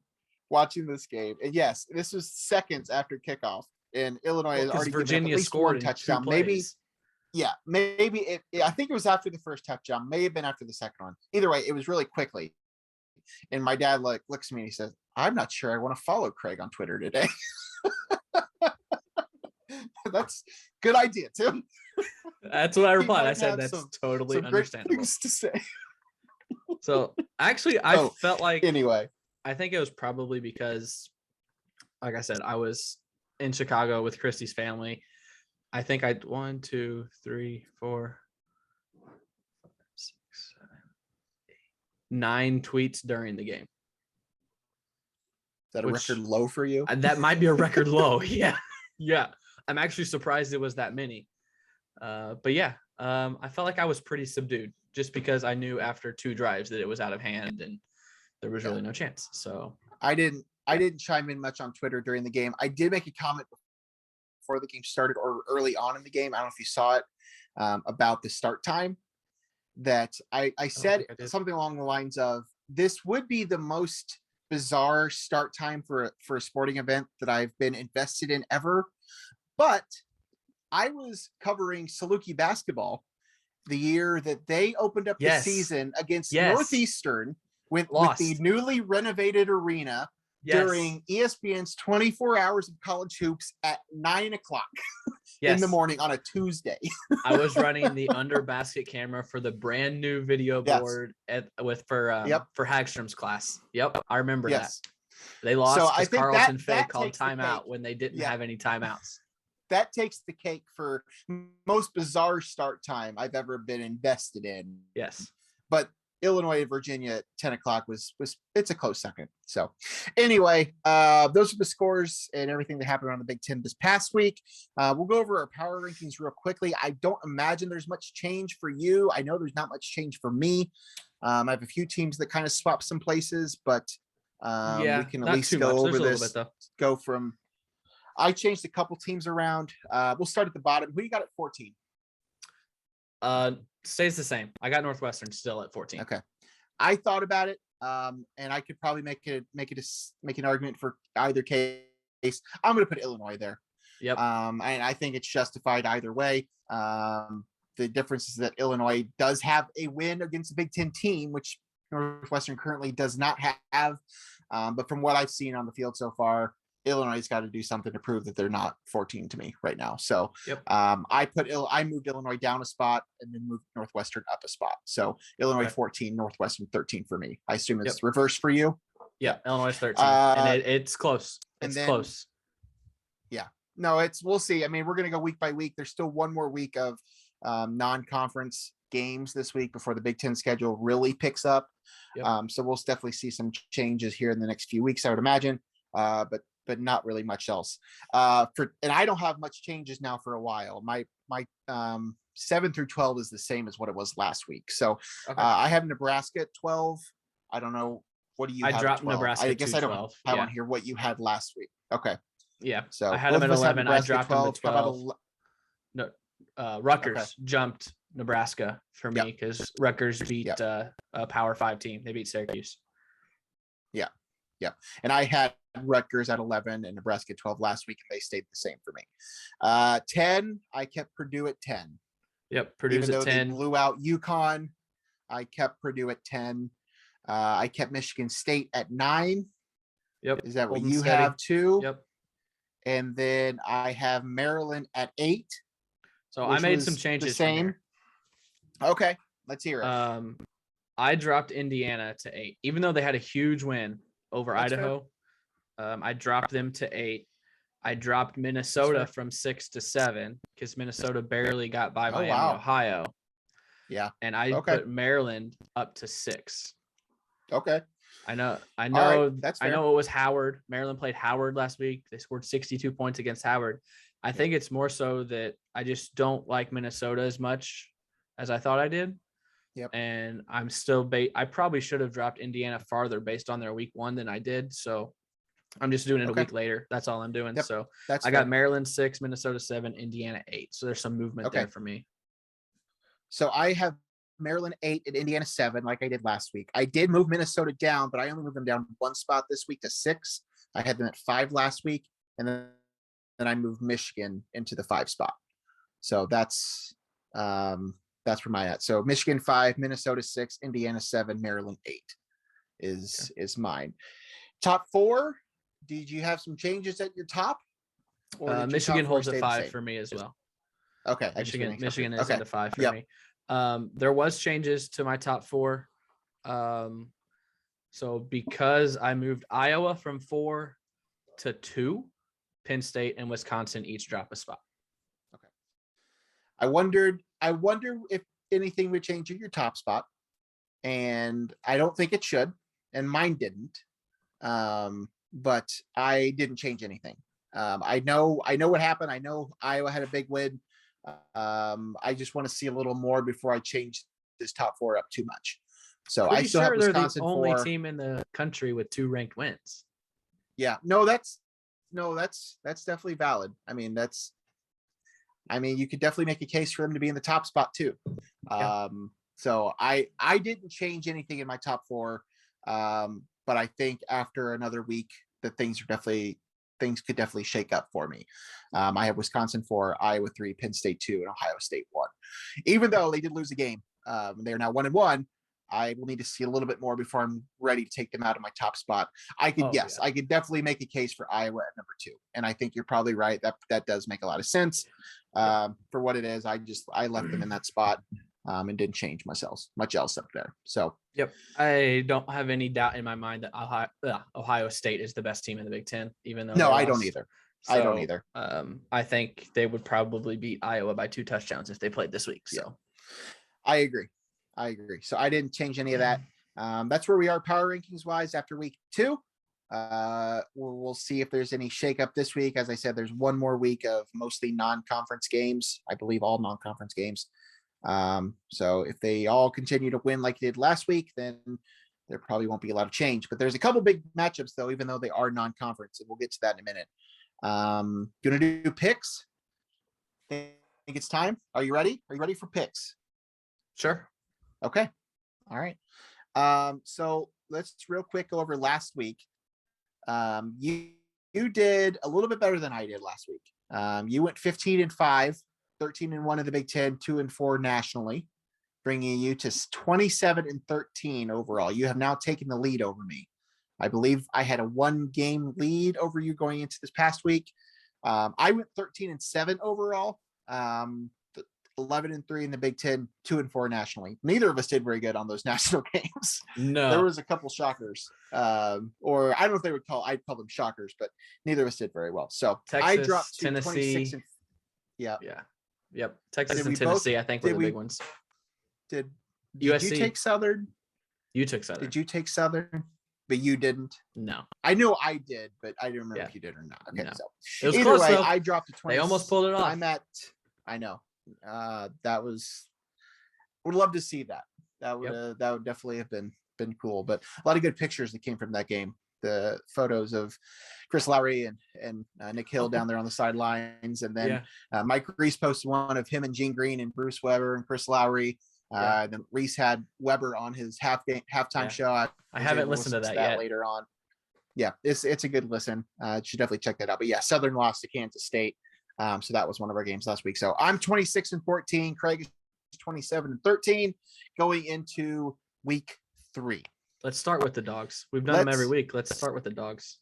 watching this game, and yes, this was seconds after kickoff, and Illinois has already Virginia given up at least scored one touchdown. Maybe I think it was after the first touchdown. May have been after the second one. Either way, it was really quickly. And my dad looks at me and he says, "I'm not sure I want to follow Craig on Twitter today." That's good idea, Tim. That's what I replied. I said that's totally understandable. Things to say. So actually, I felt like anyway. I think it was probably because, like I said, I was in Chicago with Christy's family. I think I 1, 2, 3, 4, 5, 6, 7, 8, 9 tweets during the game. Is that a record low for you? That might be a record low. Yeah. I'm actually surprised it was that many. But yeah, I felt like I was pretty subdued just because I knew after 2 drives that it was out of hand and there was really no chance. So I didn't chime in much on Twitter during the game. I did make a comment before the game started or early on in the game. I don't know if you saw it, about the start time, that I said something along the lines of, this would be the most bizarre start time for a sporting event that I've been invested in ever. But I was covering Saluki basketball the year that they opened up the season against Northeastern with the newly renovated arena during ESPN's 24 Hours of College Hoops at 9:00 in the morning on a Tuesday. I was running the under basket camera for the brand new video board for Hagstrom's class. Yep, I remember that. They lost because Carlton Fay called timeout when they didn't have any timeouts. That takes the cake for most bizarre start time I've ever been invested in. Yes. But Illinois and Virginia at 10:00 was it's a close second. So anyway, those are the scores and everything that happened around the Big Ten this past week. We'll go over our power rankings real quickly. I don't imagine there's much change for you. I know there's not much change for me. I have a few teams that kind of swap some places, but we can at least go over this. Go from I changed a couple teams around. We'll start at the bottom. Who you got at 14? Stays the same. I got Northwestern still at 14. Okay. I thought about it, and I could probably make an argument for either case. I'm going to put Illinois there. Yep. And I think it's justified either way. The difference is that Illinois does have a win against a Big Ten team, which Northwestern currently does not have. But from what I've seen on the field so far, Illinois has got to do something to prove that they're not 14 to me right now. So I moved Illinois down a spot and then moved Northwestern up a spot. So Illinois 14, Northwestern 13 for me. I assume it's reverse for you. Yeah, Illinois 13, and it's close. It's close. Yeah, no, we'll see. I mean, we're gonna go week by week. There's still one more week of non-conference games this week before the Big Ten schedule really picks up. So we'll definitely see some changes here in the next few weeks, I would imagine. But not really much else. And I don't have much changes now for a while. My 7 through 12 is the same as what it was last week. So I have Nebraska at 12. I don't know. What do you have? I dropped Nebraska. I guess I don't have on here what you had last week. Okay. Yeah. So I had them at 11. I dropped them to 12. No, Rutgers jumped Nebraska for me because Rutgers beat a Power 5 team. They beat Syracuse. Yeah. And I had Rutgers at 11 and Nebraska 12 last week, and they stayed the same for me. 10, I kept Purdue at 10. Yep, Purdue's at 10. They blew out UConn, I kept Purdue at 10. I kept Michigan State at 9. Yep. Is that what you have too? Yep. And then I have Maryland at 8. So I made some changes. The same. Okay, let's hear it. I dropped Indiana to 8, even though they had a huge win over Idaho. I dropped them to 8. I dropped Minnesota from 6 to 7 because Minnesota barely got by Miami, Ohio. Yeah. And I put Maryland up to 6. Okay. I know. Right, that's fair. I know it was Howard. Maryland played Howard last week. They scored 62 points against Howard. I think it's more so that I just don't like Minnesota as much as I thought I did. Yep. And I'm still I probably should have dropped Indiana farther based on their week 1 than I did. So I'm just doing it a week later. That's all I'm doing. Yep. So That's I got Maryland 6, Minnesota 7, Indiana 8. So there's some movement there for me. So I have Maryland 8 and Indiana 7, like I did last week. I did move Minnesota down, but I only moved them down 1 spot this week to 6. I had them at 5 last week, and then I moved Michigan into the 5 spot. So that's where my at. So Michigan 5, Minnesota 6, Indiana 7, Maryland 8 is mine. Top 4. Did you have some changes at your top? Or Michigan holds at 5 for me as well. Okay. Michigan is at a 5 for me. There was changes to my top 4. So because I moved Iowa from 4 to 2, Penn State and Wisconsin each drop a spot. Okay. I wonder if anything would change at your top spot, and I don't think it should, and mine didn't. But I didn't change anything. I know what happened. I know Iowa had a big win. I just want to see a little more before I change this top 4 up too much. So I still have Wisconsin they're the only 4. team in the country with 2 ranked wins. Yeah, that's definitely valid. I mean, you could definitely make a case for them to be in the top spot too. So I didn't change anything in my top 4. But I think after another week that things could definitely shake up for me. I have Wisconsin 4, Iowa 3, Penn State 2, and Ohio State 1. Even though they did lose a game, they are now 1-1. I will need to see a little bit more before I'm ready to take them out of my top spot. I could definitely make a case for Iowa at number 2. And I think you're probably right. That does make a lot of sense for what it is. I left them in that spot and didn't change much else up there. So, yep. I don't have any doubt in my mind that Ohio State is the best team in the Big Ten, even though I don't either. So, I don't either. I think they would probably beat Iowa by 2 touchdowns if they played this week. So I agree. So I didn't change any of that. That's where we are power rankings wise after week 2. We'll see if there's any shakeup this week. As I said, there's one more week of mostly non-conference games. I believe all non-conference games. So if they all continue to win like they did last week, then there probably won't be a lot of change. But there's a couple big matchups though, even though they are non-conference, and we'll get to that in a minute. Gonna do picks. Think it's time. Are you ready? Are you ready for picks? Sure. Okay. All right. So let's real quick go over last week. You did a little bit better than I did last week. You went 15-5, 13-1 in the Big Ten, 2-4 nationally, bringing you to 27-13 overall. You have now taken the lead over me. I believe I had a 1-game lead over you going into this past week. I went 13-7 overall. 11-3 in the Big Ten, 2-4 nationally. Neither of us did very good on those national games. No, there was a couple shockers, or I don't know if I'd call them shockers, but neither of us did very well. So Texas, I dropped to Tennessee. 26. Yep. Texas and Tennessee, I think, were the big ones. Did USC. you take Southern? You took Southern. Did you take Southern? But you didn't. No, I know I did, but I didn't remember if you did or not. Okay, no. So it was either close, way, though. I dropped to 20. They almost pulled it off. I know. Would love to see that. That would definitely have been cool. But a lot of good pictures that came from that game. the photos of Chris Lowry and Nick Hill down there on the sidelines. And then Mike Reese posted one of him and Gene Green and Bruce Weber and Chris Lowry. Then Reese had Weber on his halftime show. I haven't listened to that yet. Later on. Yeah, it's a good listen. Should definitely check that out. But yeah, Southern lost to Kansas State. So that was one of our games last week. So I'm 26-14. Craig is 27-13 going into week 3. Let's start with the dogs. We've done them every week. Let's start with the dogs.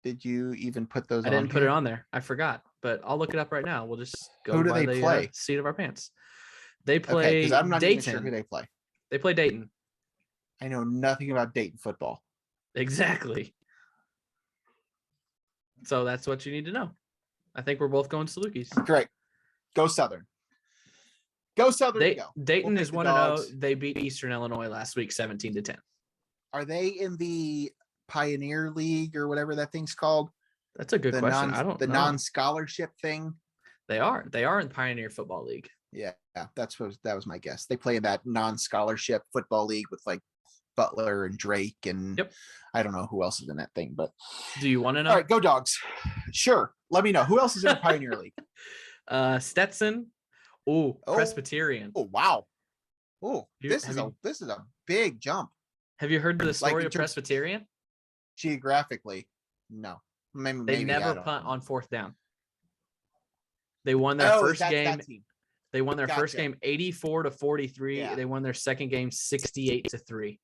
Did you even put those I didn't put it on there. I forgot, but I'll look it up right now. We'll just go who do by they play? Seat of our pants. They play because I'm not Dayton. even sure who they play. They play Dayton. I know nothing about Dayton football. Exactly. So that's what you need to know. I think we're both going Salukis. Correct. Go Southern. Go Southern. Dayton is 1-0. They beat Eastern Illinois last week, 17-10. Are they in the Pioneer League or whatever that thing's called? That's a good question. I don't know. Non-scholarship thing. They are. They are in Pioneer Football League. Yeah, that was my guess. They play in that non-scholarship football league with like Butler and Drake and I don't know who else is in that thing. But do you want to know? All right, go Dogs. Sure. Let me know who else is in the Pioneer League. Stetson. Presbyterian. Oh wow. Oh, this is a big jump. Have you heard the story of Presbyterian? Geographically, no. Maybe they never punt on 4th down. They won their first game. They won their first game 84-43. Yeah. They won their second game 68-3.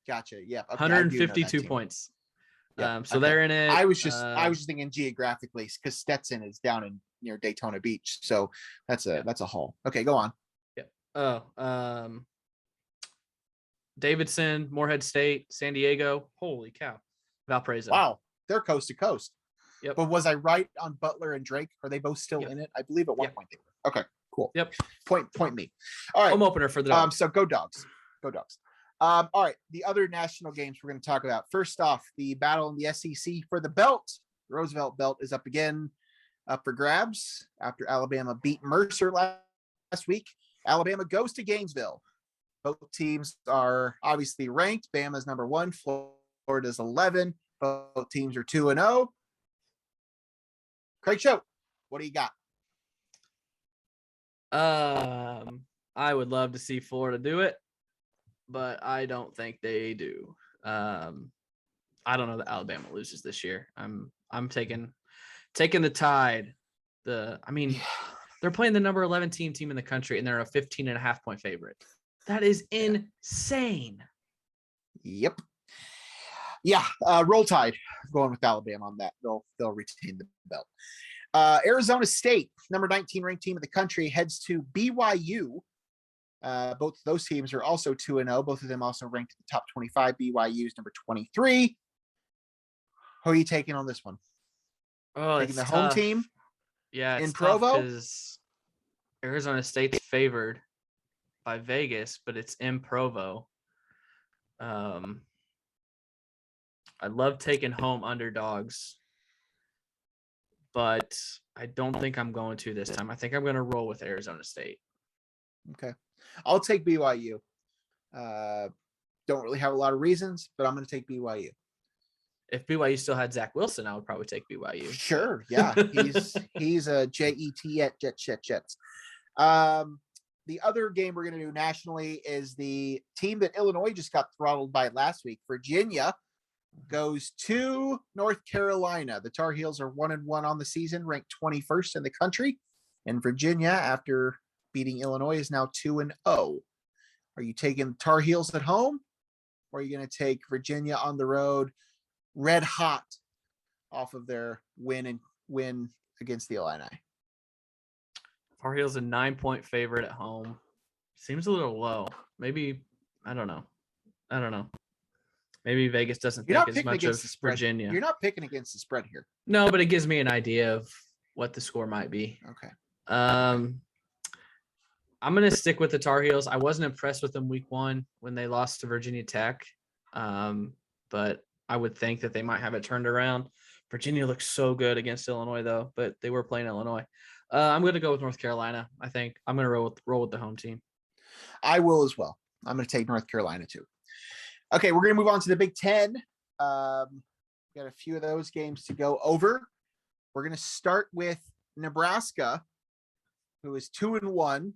Gotcha. Yeah. Okay, 152 points. So they're in it. I was just thinking geographically because Stetson is down near Daytona Beach. So that's a haul. Okay, go on. Yeah. Davidson, Morehead State, San Diego. Holy cow. Valparaiso. Wow. They're coast to coast. Yep. But was I right on Butler and Drake? Are they both still in it? I believe at one point they were. Okay, cool. Yep. Point me. All right. Home opener for the Dogs. So go Dogs. Go Dogs. All right. The other national games we're going to talk about. First off, the battle in the SEC for the belt. The Roosevelt belt is up again, up for grabs after Alabama beat Mercer last week. Alabama goes to Gainesville. Both teams are obviously ranked. Bama's number 1, Florida's 11. Both teams are 2-0. Craig Choate, what do you got? I would love to see Florida do it, but I don't think they do. I don't know that Alabama loses this year. I'm taking the Tide. They're playing the number 11 team in the country, and they're a 15.5 point favorite. That is insane. Yep. Yeah. Roll Tide. Going with Alabama on that. They'll retain the belt. Arizona State, number 19 ranked team in the country, heads to BYU. Both of those teams are also 2-0. Both of them also ranked in the top 25. BYU is number 23. Who are you taking on this one? Oh, taking the home team? Yeah, in Provo? Because Arizona State's favored by Vegas, but it's in Provo. I love taking home underdogs, but I don't think I'm going to this time. I think I'm going to roll with Arizona State. Okay. I'll take BYU. Don't really have a lot of reasons, but I'm going to take BYU. If BYU still had Zach Wilson, I would probably take BYU. Sure. Yeah. He's a JET at Jets. The other game we're going to do nationally is the team that Illinois just got throttled by last week. Virginia goes to North Carolina. The Tar Heels are 1-1 on the season, ranked 21st in the country. And Virginia, after beating Illinois, is now 2-0. Are you taking Tar Heels at home, or are you going to take Virginia on the road, red hot, off of their win against the Illini? Tar Heels a 9-point favorite at home. Seems a little low. Maybe I don't know. Maybe Vegas doesn't think as much of Virginia. You're not picking against the spread here. No, but it gives me an idea of what the score might be. Okay. I'm going to stick with the Tar Heels. I wasn't impressed with them week 1 when they lost to Virginia Tech. But I would think that they might have it turned around. Virginia looks so good against Illinois, though, but they were playing Illinois. I'm going to go with North Carolina. I think I'm going to roll with the home team. I will as well. I'm going to take North Carolina too. Okay, we're going to move on to the Big Ten. Got a few of those games to go over. We're going to start with Nebraska, who is 2-1,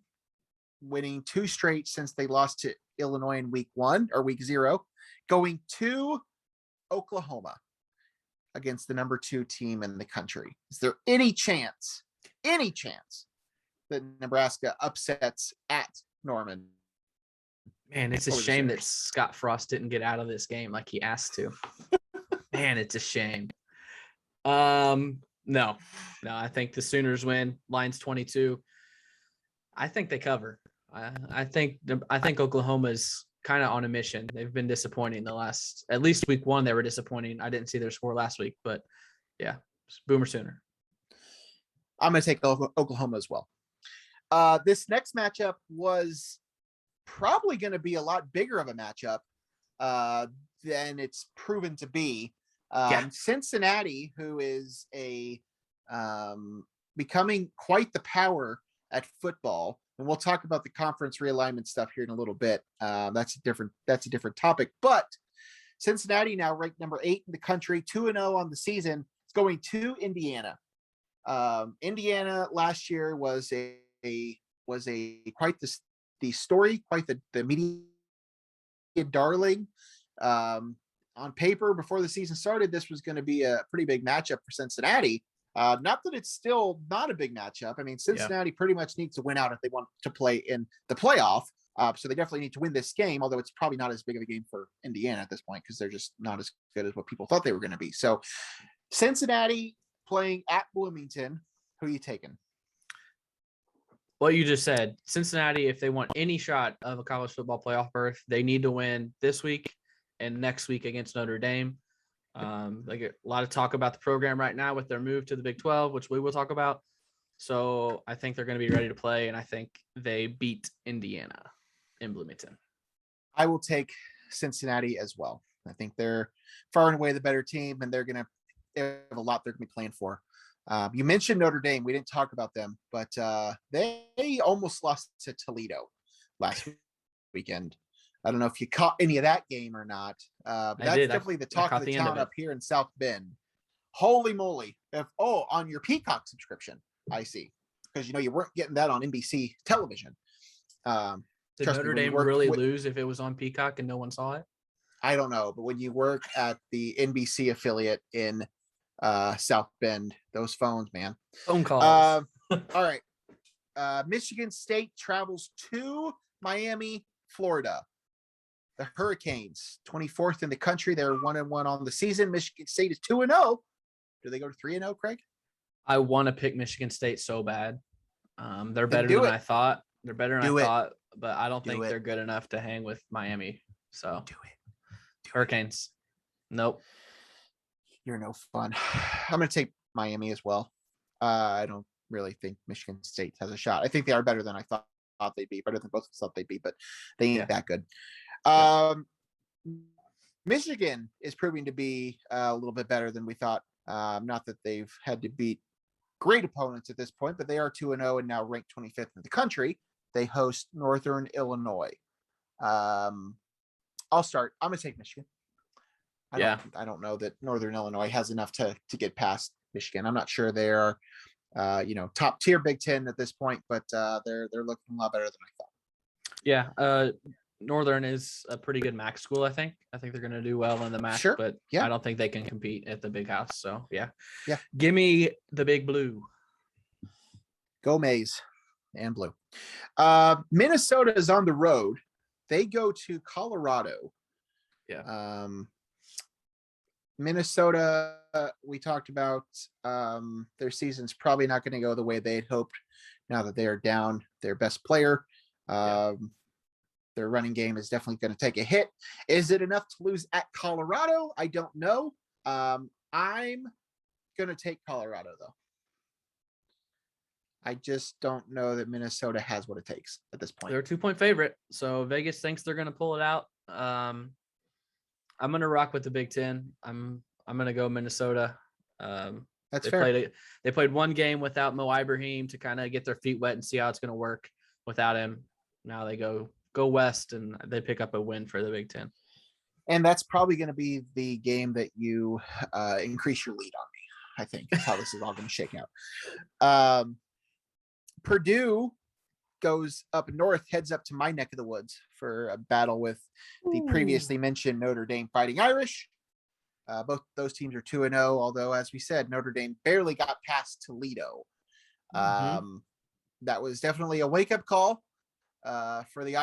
winning 2 straight since they lost to Illinois in week 0, going to Oklahoma against the number 2 team in the country. Is there any chance that Nebraska upsets at Norman? Man, it's a shame that Scott Frost didn't get out of this game like he asked to. Man, it's a shame. No, I think the Sooners win. Lions 22. I think they cover. I think Oklahoma's kind of on a mission. They've been disappointing at least week 1, they were disappointing. I didn't see their score last week, but yeah, Boomer Sooner. I'm going to take Oklahoma as well. This next matchup was probably going to be a lot bigger of a matchup than it's proven to be. Cincinnati, who is becoming quite the power at football, and we'll talk about the conference realignment stuff here in a little bit. That's a different topic. But Cincinnati now ranked number 8 in the country, 2-0 on the season. It's going to Indiana. Indiana last year was quite the story, quite the media darling. On paper, before the season started, this was going to be a pretty big matchup for Cincinnati. Not that it's still not a big matchup. I mean, Cincinnati pretty much needs to win out if they want to play in the playoff. So they definitely need to win this game, although it's probably not as big of a game for Indiana at this point because they're just not as good as what people thought they were going to be. So Cincinnati playing at Bloomington. Who are you taking? What you just said, Cincinnati, if they want any shot of a college football playoff berth, they need to win this week and next week against Notre Dame. Like a lot of talk about the program right now with their move to the Big 12, which we will talk about. So I think they're going to be ready to play, and I think they beat Indiana in Bloomington. I will take Cincinnati as well. I think they're far and away the better team, and they have a lot they're going to be playing for. You mentioned Notre Dame. We didn't talk about them, but they almost lost to Toledo last weekend. I don't know if you caught any of that game or not. But that's definitely the talk of the town up here in South Bend. Holy moly. On your Peacock subscription, I see. Because, you weren't getting that on NBC television. Did Notre Dame really lose if it was on Peacock and no one saw it? I don't know. But when you work at the NBC affiliate in South Bend, those phones, man. Phone calls. All right. Michigan State travels to Miami, Florida. The Hurricanes, 24th in the country. They're 1-1 on the season. Michigan State is 2-0. Do they go to 3-0, Craig? I want to pick Michigan State so bad. They're better than I thought. They're better than I thought, but I don't think they're good enough to hang with Miami. So do it. Hurricanes. Nope. You're no fun. I'm going to take Miami as well. I don't really think Michigan State has a shot. I think they are better than I thought they'd be, better than both of us thought they'd be, but they ain't that good. Michigan is proving to be a little bit better than we thought. Not that they've had to beat great opponents at this point, but they are 2-0 and now ranked 25th in the country. They host Northern Illinois. I'll start. I'm going to take Michigan. I don't know that Northern Illinois has enough to get past Michigan. I'm not sure they are, top tier Big Ten at this point, but they're looking a lot better than I thought. Yeah. Northern is a pretty good MAC school, I think. I think they're going to do well in the MAC, but I don't think they can compete at the Big House. So, yeah. Give me the Big Blue. Go Maize and Blue. Minnesota is on the road. They go to Colorado. Yeah. Minnesota, we talked about their season's probably not going to go the way they'd hoped now that they are down their best player. Their running game is definitely going to take a hit. Is it enough to lose at Colorado? I don't know. I'm going to take Colorado, though. I just don't know that Minnesota has what it takes at this point. They're a 2-point favorite, so Vegas thinks they're going to pull it out. I'm going to rock with the Big Ten. I'm going to go Minnesota. That's fair. They played one game without Mo Ibrahim to kind of get their feet wet and see how it's going to work without him. Now they go west and they pick up a win for the Big Ten. And that's probably going to be the game that you increase your lead on me, I think, is how this is all going to shake out. Purdue goes up north, heads up to my neck of the woods for a battle with the previously mentioned Notre Dame Fighting Irish. Both those teams are 2-0, although, as we said, Notre Dame barely got past Toledo. That was definitely a wake-up call for the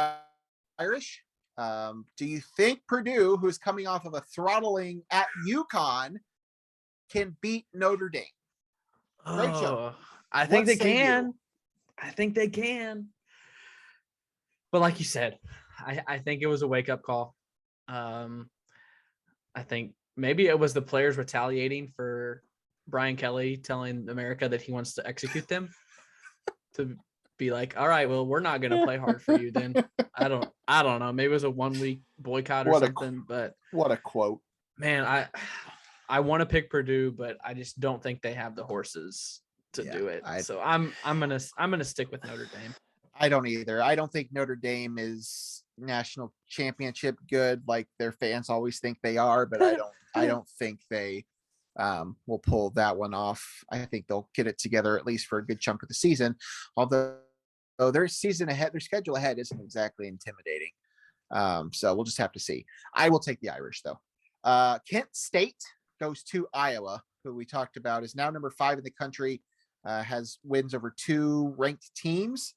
Irish. Do you think Purdue, who's coming off of a throttling at UConn, can beat Notre Dame? Great show. I think they can. I think they can. But like you said, I think it was a wake-up call. I think maybe it was the players retaliating for Brian Kelly telling America that he wants to execute them. To be like, all right, well, we're not going to play hard for you then. I don't know. Maybe it was a 1 week boycott or something, but what a quote, man. I want to pick Purdue, but I just don't think they have the horses to do it. So I'm going to stick with Notre Dame. I don't either. I don't think Notre Dame is national championship good like their fans always think they are, but I don't think they will pull that one off. I think they'll get it together at least for a good chunk of the season. Although their schedule ahead isn't exactly intimidating. So we'll just have to see. I will take the Irish though. Kent State goes to Iowa, who we talked about is now number 5 in the country, has wins over 2 ranked teams.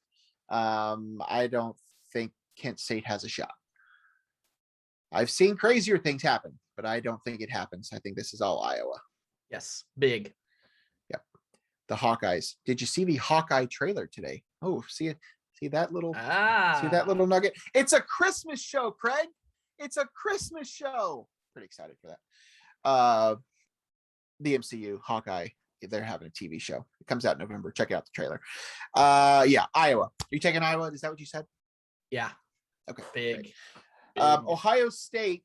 I don't think Kent State has a shot. I've seen crazier things happen, but I don't think it happens. I think this is all Iowa. Yes, big. Yep. The Hawkeyes. Did you see the Hawkeye trailer today? Oh, see that little nugget? It's a Christmas show, Craig. It's a Christmas show. Pretty excited for that. The MCU Hawkeye, they're having a TV show. It comes out in November. Check out the trailer. Yeah, Iowa. Are you taking Iowa? Is that what you said? Yeah. Okay. Big. Ohio State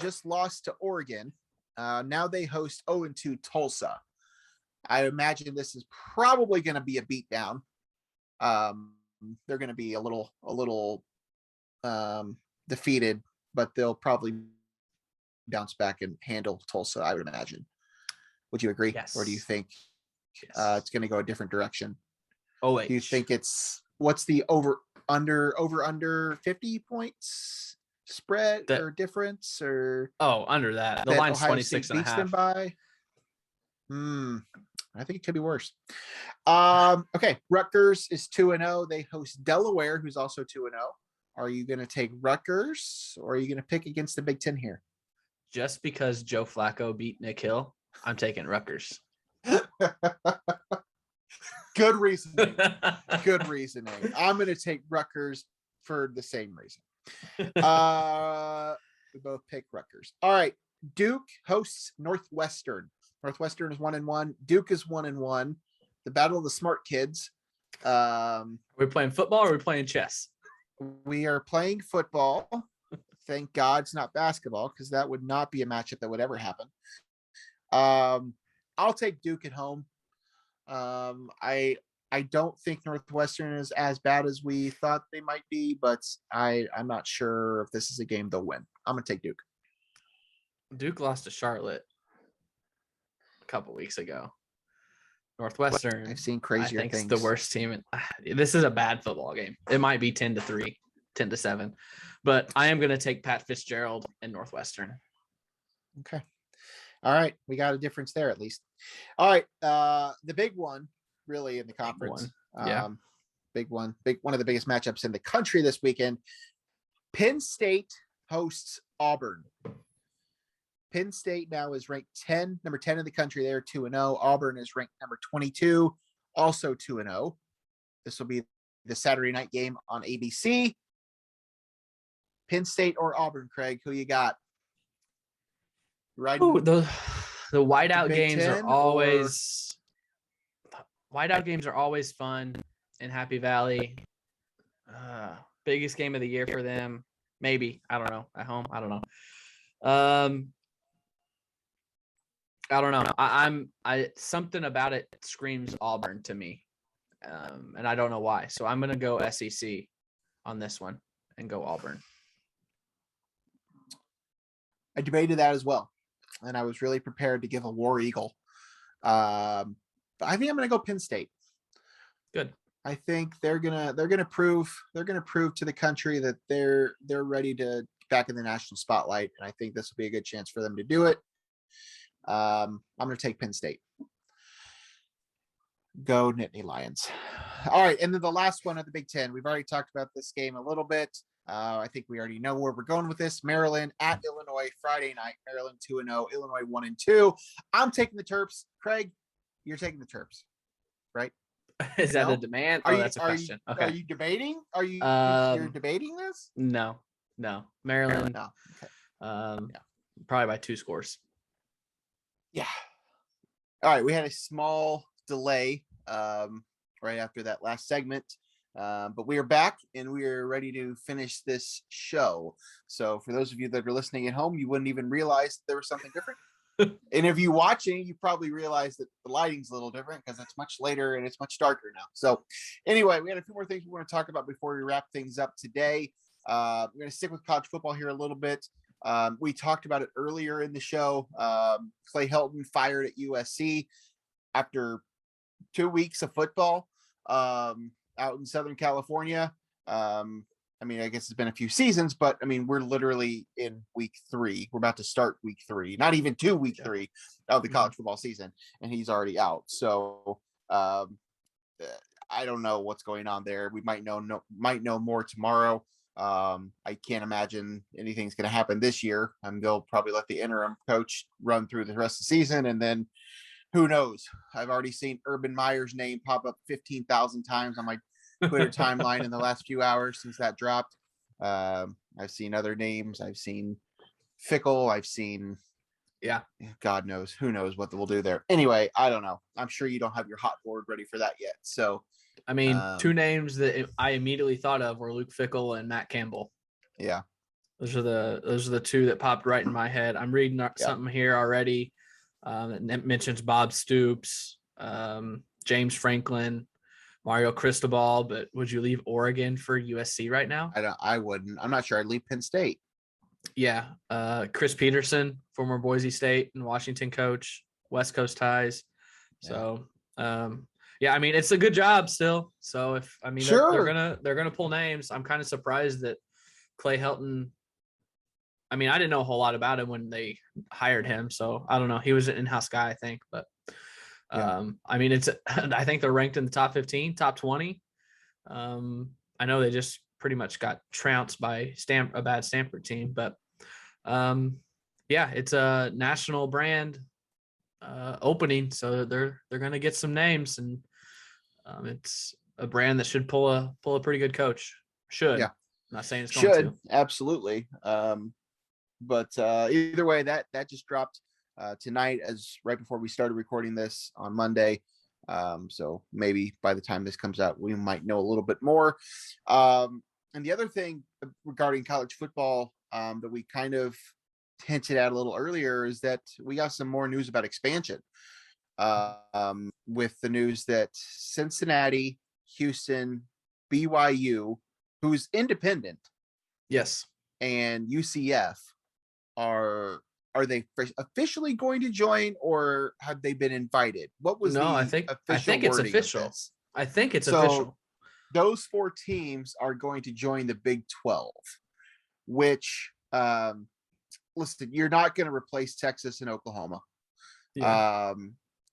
just lost to Oregon. Now they host 0-2 Tulsa. I imagine this is probably going to be a beatdown. They're going to be a little defeated, but they'll probably bounce back and handle Tulsa, I would imagine. Would you agree? Yes. Or do you think it's going to go a different direction? Oh, wait. Do you think what's the over under 50 points spread or difference or? Oh, under that. The line's 26 and a half. Them by? I think it could be worse. Okay. Rutgers is 2-0. They host Delaware, who's also 2-0. Are you going to take Rutgers or are you going to pick against the Big Ten here? Just because Joe Flacco beat Nick Hill, I'm taking Rutgers. Good reasoning. Good reasoning. I'm going to take Rutgers for the same reason. We both pick Rutgers. All right. Duke hosts Northwestern. Northwestern is 1-1. Duke is 1-1. The battle of the smart kids. Are we playing football or are we playing chess? We are playing football. Thank God it's not basketball, because that would not be a matchup that would ever happen. I'll take Duke at home. I don't think Northwestern is as bad as we thought they might be, but I'm not sure if this is a game they'll win. I'm going to take Duke. Duke lost to Charlotte a couple weeks ago. Northwestern, I've seen crazier things. The worst team. This is a bad football game. It might be 10-3, 10-7, but I am going to take Pat Fitzgerald and Northwestern. Okay. All right. We got a difference there at least. All right. The big one really in the conference. Big one of the biggest matchups in the country this weekend. Penn State hosts Auburn. Penn State now is ranked number 10 in the country. They're 2-0. Auburn is ranked number 22, also 2-0. This will be the Saturday night game on ABC. Penn State or Auburn, Craig? Who you got? Right. The whiteout games are always fun in Happy Valley. Biggest game of the year for them. Maybe. I don't know. At home. I don't know. I don't know. Something about it screams Auburn to me. And I don't know why. So I'm going to go SEC on this one and go Auburn. I debated that as well, and I was really prepared to give a War Eagle. But I think I'm going to go Penn State. Good. I think they're gonna prove to the country that they're ready to get back in the national spotlight, and I think this will be a good chance for them to do it. I'm going to take Penn State. Go Nittany Lions. All right, and then the last one of the Big Ten. We've already talked about this game a little bit. I think we already know where we're going with this. Maryland at Illinois, Friday night. Maryland 2-0, Illinois 1-2. I'm taking the Terps. Craig, you're taking the Terps, right? Is that a demand? That's a question. Okay. Are you debating? You're debating this? No. Maryland. No. Okay. Probably by 2 scores. Yeah. All right. We had a small delay right after that last segment. But we are back and we are ready to finish this show. So for those of you that are listening at home, you wouldn't even realize there was something different. And if you watching, you probably realize that the lighting's a little different because it's much later and it's much darker now. So anyway, we had a few more things we want to talk about before we wrap things up today. We're going to stick with college football here a little bit. We talked about it earlier in the show. Clay Helton fired at USC after 2 weeks of football out in Southern California. I mean, I guess it's been a few seasons, but I mean, we're literally in week 3. We're about to start week 3, not even week 3 of the college football season, and he's already out. So I don't know what's going on there. We might know more tomorrow. I can't imagine anything's going to happen this year. They'll probably let the interim coach run through the rest of the season, and then who knows? I've already seen Urban Meyer's name pop up 15,000 times on my Twitter timeline in the last few hours since that dropped. I've seen other names. I've seen Fickle. I've seen, God knows, who knows what we'll do there. Anyway, I don't know. I'm sure you don't have your hot board ready for that yet. So, I mean, 2 names that I immediately thought of were Luke Fickle and Matt Campbell. Yeah, those are the 2 that popped right in my head. I'm reading something here already that mentions Bob Stoops, James Franklin, Mario Cristobal, but would you leave Oregon for USC right now? I wouldn't. I'm not sure. I'd leave Penn State. Yeah. Chris Peterson, former Boise State and Washington coach, West Coast ties. Yeah. So, I mean, it's a good job still. So they're gonna pull names. I'm kind of surprised that Clay Helton. I mean, I didn't know a whole lot about him when they hired him, so I don't know. He was an in-house guy, I think, but. I mean, I think they're ranked in the top 15, top 20. I know they just pretty much got trounced by a bad Stanford team, but it's a national brand opening, so they're going to get some names, and it's a brand that should pull a pretty good coach. Should. Yeah. I'm not saying it's going to. Absolutely. But either way, that just dropped tonight, as right before we started recording this on Monday. So maybe by the time this comes out, we might know a little bit more. And the other thing regarding college football that we kind of hinted at a little earlier is that we got some more news about expansion with the news that Cincinnati, Houston, BYU, who's independent, yes, and UCF are they officially going to join, or have they been invited? What was I think it's official. I think it's official. Those 4 teams are going to join the Big 12, which listen, you're not going to replace Texas and Oklahoma. Yeah.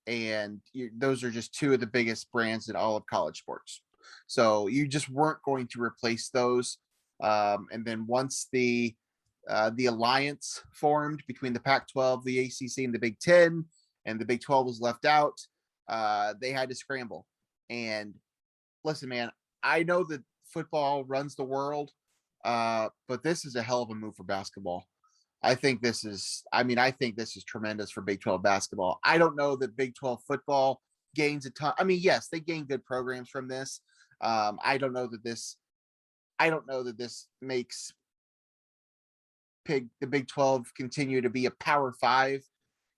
Those are just 2 of the biggest brands in all of college sports. So you just weren't going to replace those. And then once the alliance formed between the Pac-12, the ACC, and the Big Ten, and the Big 12 was left out, they had to scramble. And listen, man, I know that football runs the world, but this is a hell of a move for basketball. I think this is tremendous for Big 12 basketball. I don't know that Big 12 football gains a ton. I mean, yes, they gain good programs from this. I don't know that this makes the Big 12 continue to be a Power 5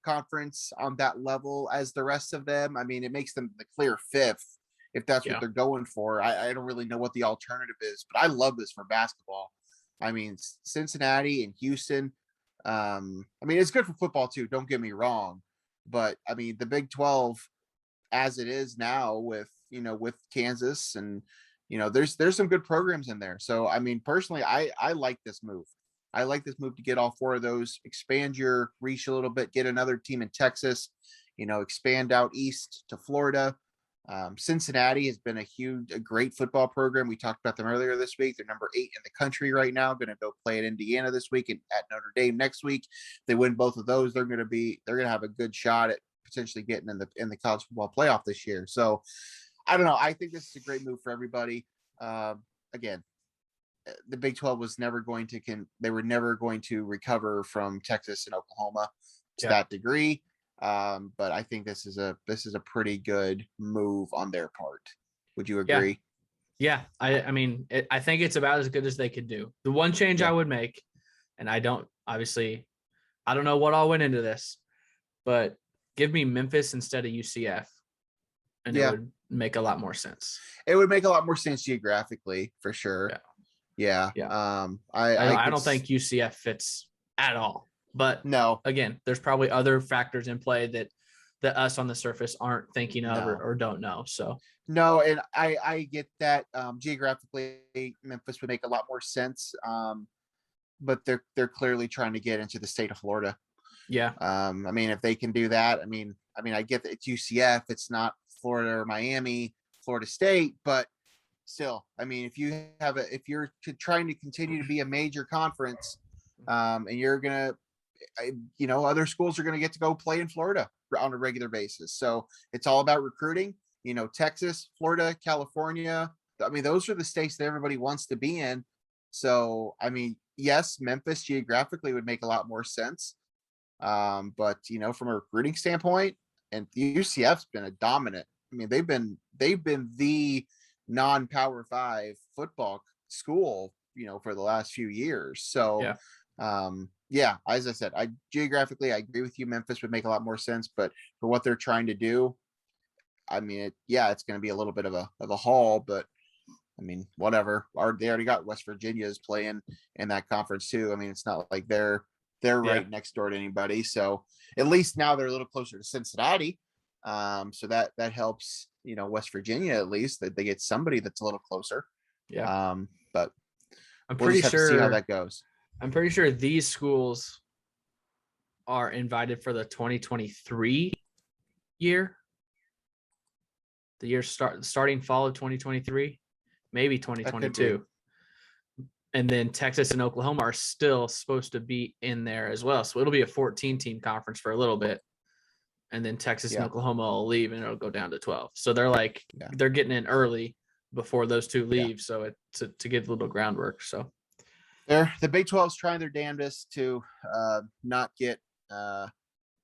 conference on that level as the rest of them. I mean, it makes them the clear 5th if that's what they're going for. I don't really know what the alternative is, but I love this for basketball. I mean, Cincinnati and Houston, I mean, it's good for football too. Don't get me wrong, but I mean, the Big 12 as it is now with Kansas and there's some good programs in there. So I mean, personally, I like this move. I like this move to get all four of those, expand your reach a little bit, get another team in Texas, expand out east to Florida. Cincinnati has been a great football program. We talked about them earlier this week. They're number 8 in the country right now. Going to go play at Indiana this week and at Notre Dame next week. If they win both of those, they're going to have a good shot at potentially getting in the college football playoff this year. So I don't know. I think this is a great move for everybody. Again, the Big 12 was never going to recover from Texas and Oklahoma to that degree. But I think this is a pretty good move on their part. Would you agree? Yeah. I mean, I think it's about as good as they could do. The one change I would make, and I don't know what all went into this, but give me Memphis instead of UCF. And it would make a lot more sense. It would make a lot more sense geographically for sure. Yeah. I don't think UCF fits at all. But no, again, there's probably other factors in play that us on the surface aren't thinking of or don't know. So no, and I get that geographically Memphis would make a lot more sense. But they're clearly trying to get into the state of Florida. Yeah. I mean, if they can do that, I mean, I get that it's UCF, it's not Florida or Miami, Florida State, but still, I mean, if you're trying to continue to be a major conference, and you're gonna, other schools are gonna get to go play in Florida on a regular basis. So it's all about recruiting. Texas, Florida, California. I mean, those are the states that everybody wants to be in. So I mean, yes, Memphis geographically would make a lot more sense. But from a recruiting standpoint, and UCF's been a dominant. I mean, they've been the non-Power 5 football school, for the last few years. So, as I said, geographically, I agree with you. Memphis would make a lot more sense, but for what they're trying to do, I mean, it's going to be a little bit of a haul, but I mean, whatever. They already got West Virginia's playing in that conference too. I mean, it's not like they're right next door to anybody. So at least now they're a little closer to Cincinnati. So that helps, West Virginia, at least that they get somebody that's a little closer. Yeah. But I'm pretty sure see how that goes. I'm pretty sure these schools are invited for the 2023 year. The year starting fall of 2023, maybe 2022. And then Texas and Oklahoma are still supposed to be in there as well. So it'll be a 14-team conference for a little bit. And then Texas and Oklahoma will leave and it'll go down to 12. So they're they're getting in early before those two leave. So to get a little groundwork. So the Big 12 is trying their damnedest to not get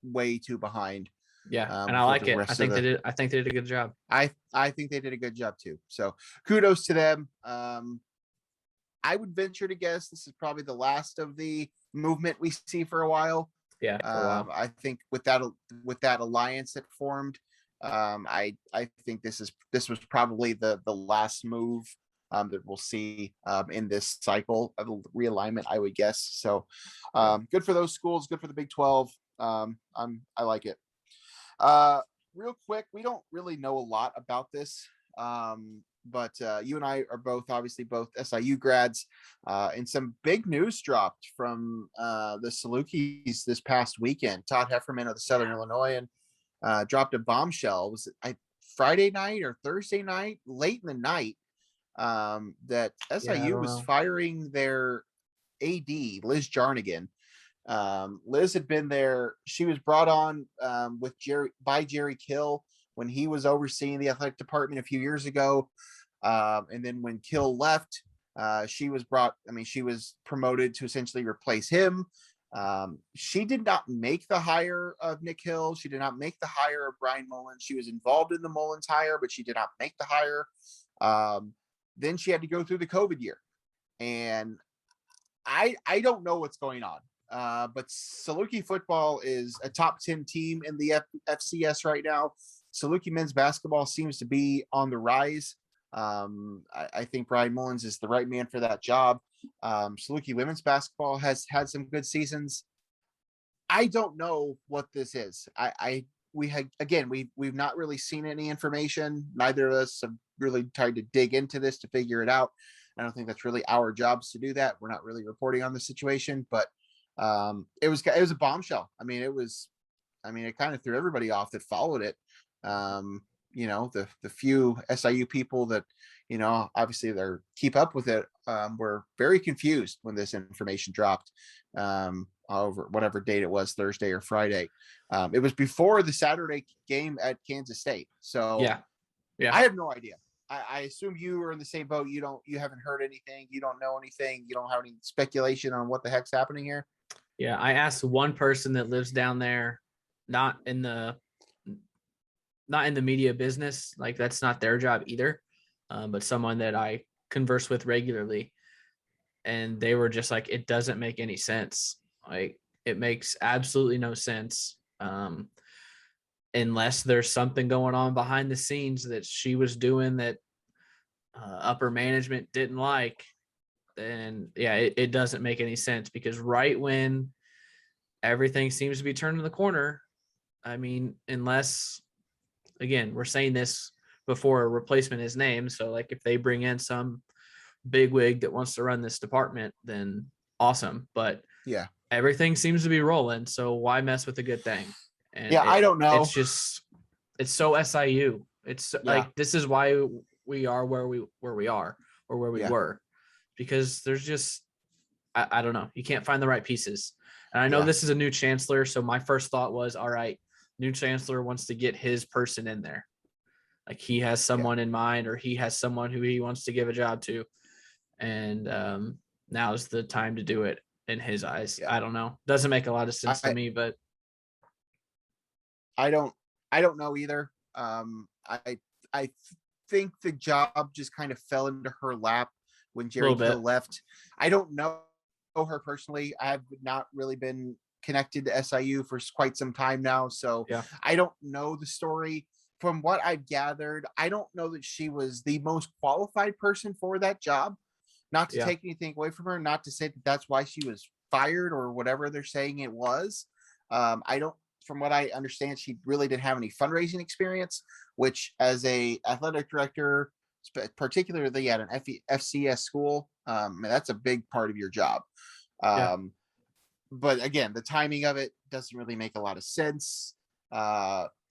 way too behind. Yeah. And I like it. I think they did a good job. I think they did a good job too. So kudos to them. I would venture to guess this is probably the last of the movement we see for a while. Yeah. I think with that alliance that formed, I think this was probably the last move that we'll see in this cycle of realignment, I would guess. So good for those schools, good for the Big 12. I like it. Real quick, we don't really know a lot about this. But you and I are both SIU grads, and some big news dropped from the Salukis this past weekend. Todd Hefferman of the Southern Illinoisan dropped a bombshell. Was it Friday night or Thursday night, late in the night, that SIU was firing their AD, Liz Jarnigan. Liz had been there. She was brought on by Jerry Kill when he was overseeing the athletic department a few years ago. And then when Kill left, she was promoted to essentially replace him. She did not make the hire of Nick Hill. She did not make the hire of Brian Mullins. She was involved in the Mullins hire, but she did not make the hire. Then she had to go through the COVID year. And I don't know what's going on. But Saluki football is a top 10 team in the FCS right now. Saluki men's basketball seems to be on the rise. I think Brian Mullins is the right man for that job. Saluki women's basketball has had some good seasons. I don't know what this is. We've not really seen any information. Neither of us have really tried to dig into this to figure it out. I don't think that's really our jobs to do that. We're not really reporting on the situation, but it was a bombshell. It kind of threw everybody off that followed it. The few SIU people that, obviously they're keep up with it, were very confused when this information dropped, over whatever date it was, Thursday or Friday. It was before the Saturday game at Kansas State. So yeah. I have no idea. I assume you are in the same boat. You haven't heard anything. You don't know anything. You don't have any speculation on what the heck's happening here. Yeah. I asked one person that lives down there, not in the media business. Like, that's not their job either. But someone that I converse with regularly, and they were just like, it doesn't make any sense. Like, it makes absolutely no sense. Unless there's something going on behind the scenes that she was doing that upper management didn't like, then yeah, it doesn't make any sense, because right when everything seems to be turning the corner, unless, again, we're saying this before a replacement is named. So like, if they bring in some bigwig that wants to run this department, then awesome. But yeah, everything seems to be rolling. So why mess with a good thing? And I don't know. It's so SIU. It's like, this is why we are where we are, or where we were, because there's just, I don't know. You can't find the right pieces. And I know this is a new chancellor. So my first thought was, all right, new chancellor wants to get his person in there. Like, he has someone in mind, or he has someone who he wants to give a job to. And now's the time to do it in his eyes. I don't know. Doesn't make a lot of sense to me, but I don't know either. I think the job just kind of fell into her lap when Jerry Kill left. I don't know her personally. I have not really been connected to SIU for quite some time now, so I don't know the story. From what I've gathered, I don't know that she was the most qualified person for that job. Not to take anything away from her, not to say that that's why she was fired or whatever they're saying it was. From what I understand, she really didn't have any fundraising experience, which, as a athletic director, particularly at an FCS school, that's a big part of your job. But again, the timing of it doesn't really make a lot of sense.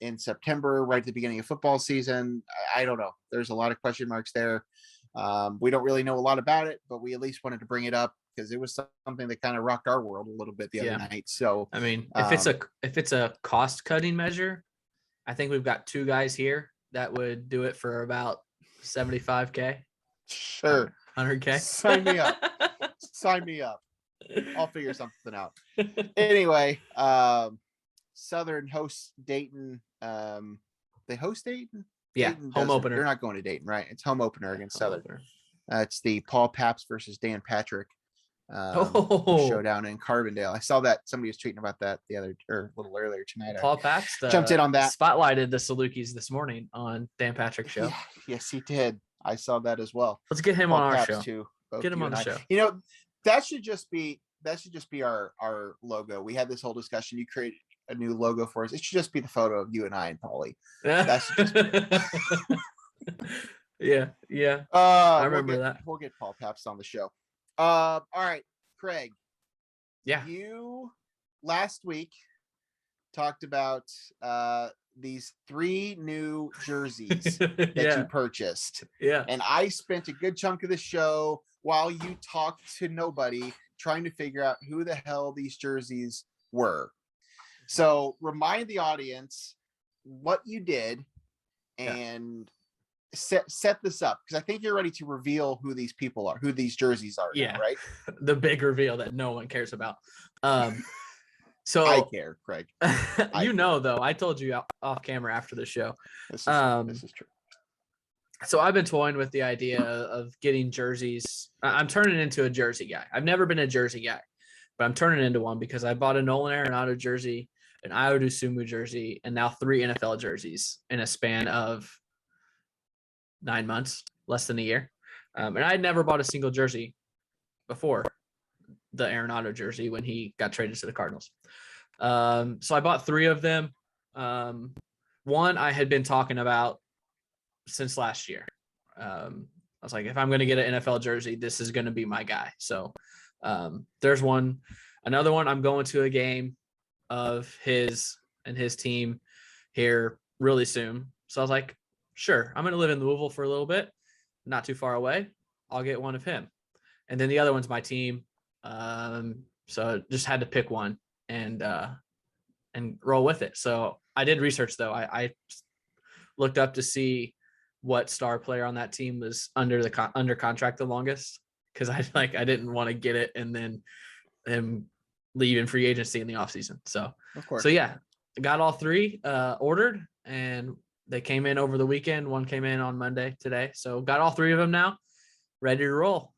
In September, right at the beginning of football season, I don't know. There's a lot of question marks there. We don't really know a lot about it, but we at least wanted to bring it up because it was something that kind of rocked our world a little bit the other night. So, if it's a cost cutting measure, I think we've got two guys here that would do it for about $75K. Sure. 100K. Sign me up. Sign me up. I'll figure something out. Anyway, Southern hosts Dayton. They host Dayton? Yeah, Dayton home opener. They're not going to Dayton, right? It's home opener against Southern. It's the Paul Paps versus Dan Patrick showdown in Carbondale. I saw that somebody was tweeting about that a little earlier tonight. Paul Paps jumped in on that. Spotlighted the Salukis this morning on Dan Patrick's show. Yeah, yes, he did. I saw that as well. Let's get him Paul on our Paps show. Too, get him on the show. That should just be our logo. We had this whole discussion. You created a new logo for us. It should just be the photo of you and I and Paulie. That should just be yeah. I remember that. We'll get Paul Paps on the show. All right, Craig. Yeah. You last week talked about these 3 new jerseys that you purchased. Yeah. And I spent a good chunk of the show while you talked to nobody trying to figure out who the hell these jerseys were. So remind the audience what you did and set this up, because I think you're ready to reveal who these people are, who these jerseys are. Yeah. Now, right. The big reveal that no one cares about. So I care, Craig. Though, I told you off camera after the show. This is true. So I've been toying with the idea of getting jerseys. I'm turning into a jersey guy. I've never been a jersey guy, but I'm turning into one because I bought a Nolan Arenado jersey, an Iodu Sumu jersey, and now 3 NFL jerseys in a span of 9 months, less than a year. And I had never bought a single jersey before the Arenado jersey when he got traded to the Cardinals. So I bought 3 of them. One I had been talking about since last year. I was like, if I'm going to get an NFL jersey, this is going to be my guy. So there's one. Another one, I'm going to a game of his and his team here really soon. So I was like, sure, I'm going to live in Louisville for a little bit, not too far away. I'll get one of him. And then the other one's my team. So just had to pick one and roll with it. So I did research though. I looked up to see what star player on that team was under contract the longest, because I didn't want to get it and then him leave in free agency in the offseason. So of course. So yeah, got all 3 ordered, and they came in over the weekend. One came in on Monday today. So got all 3 of them now, ready to roll.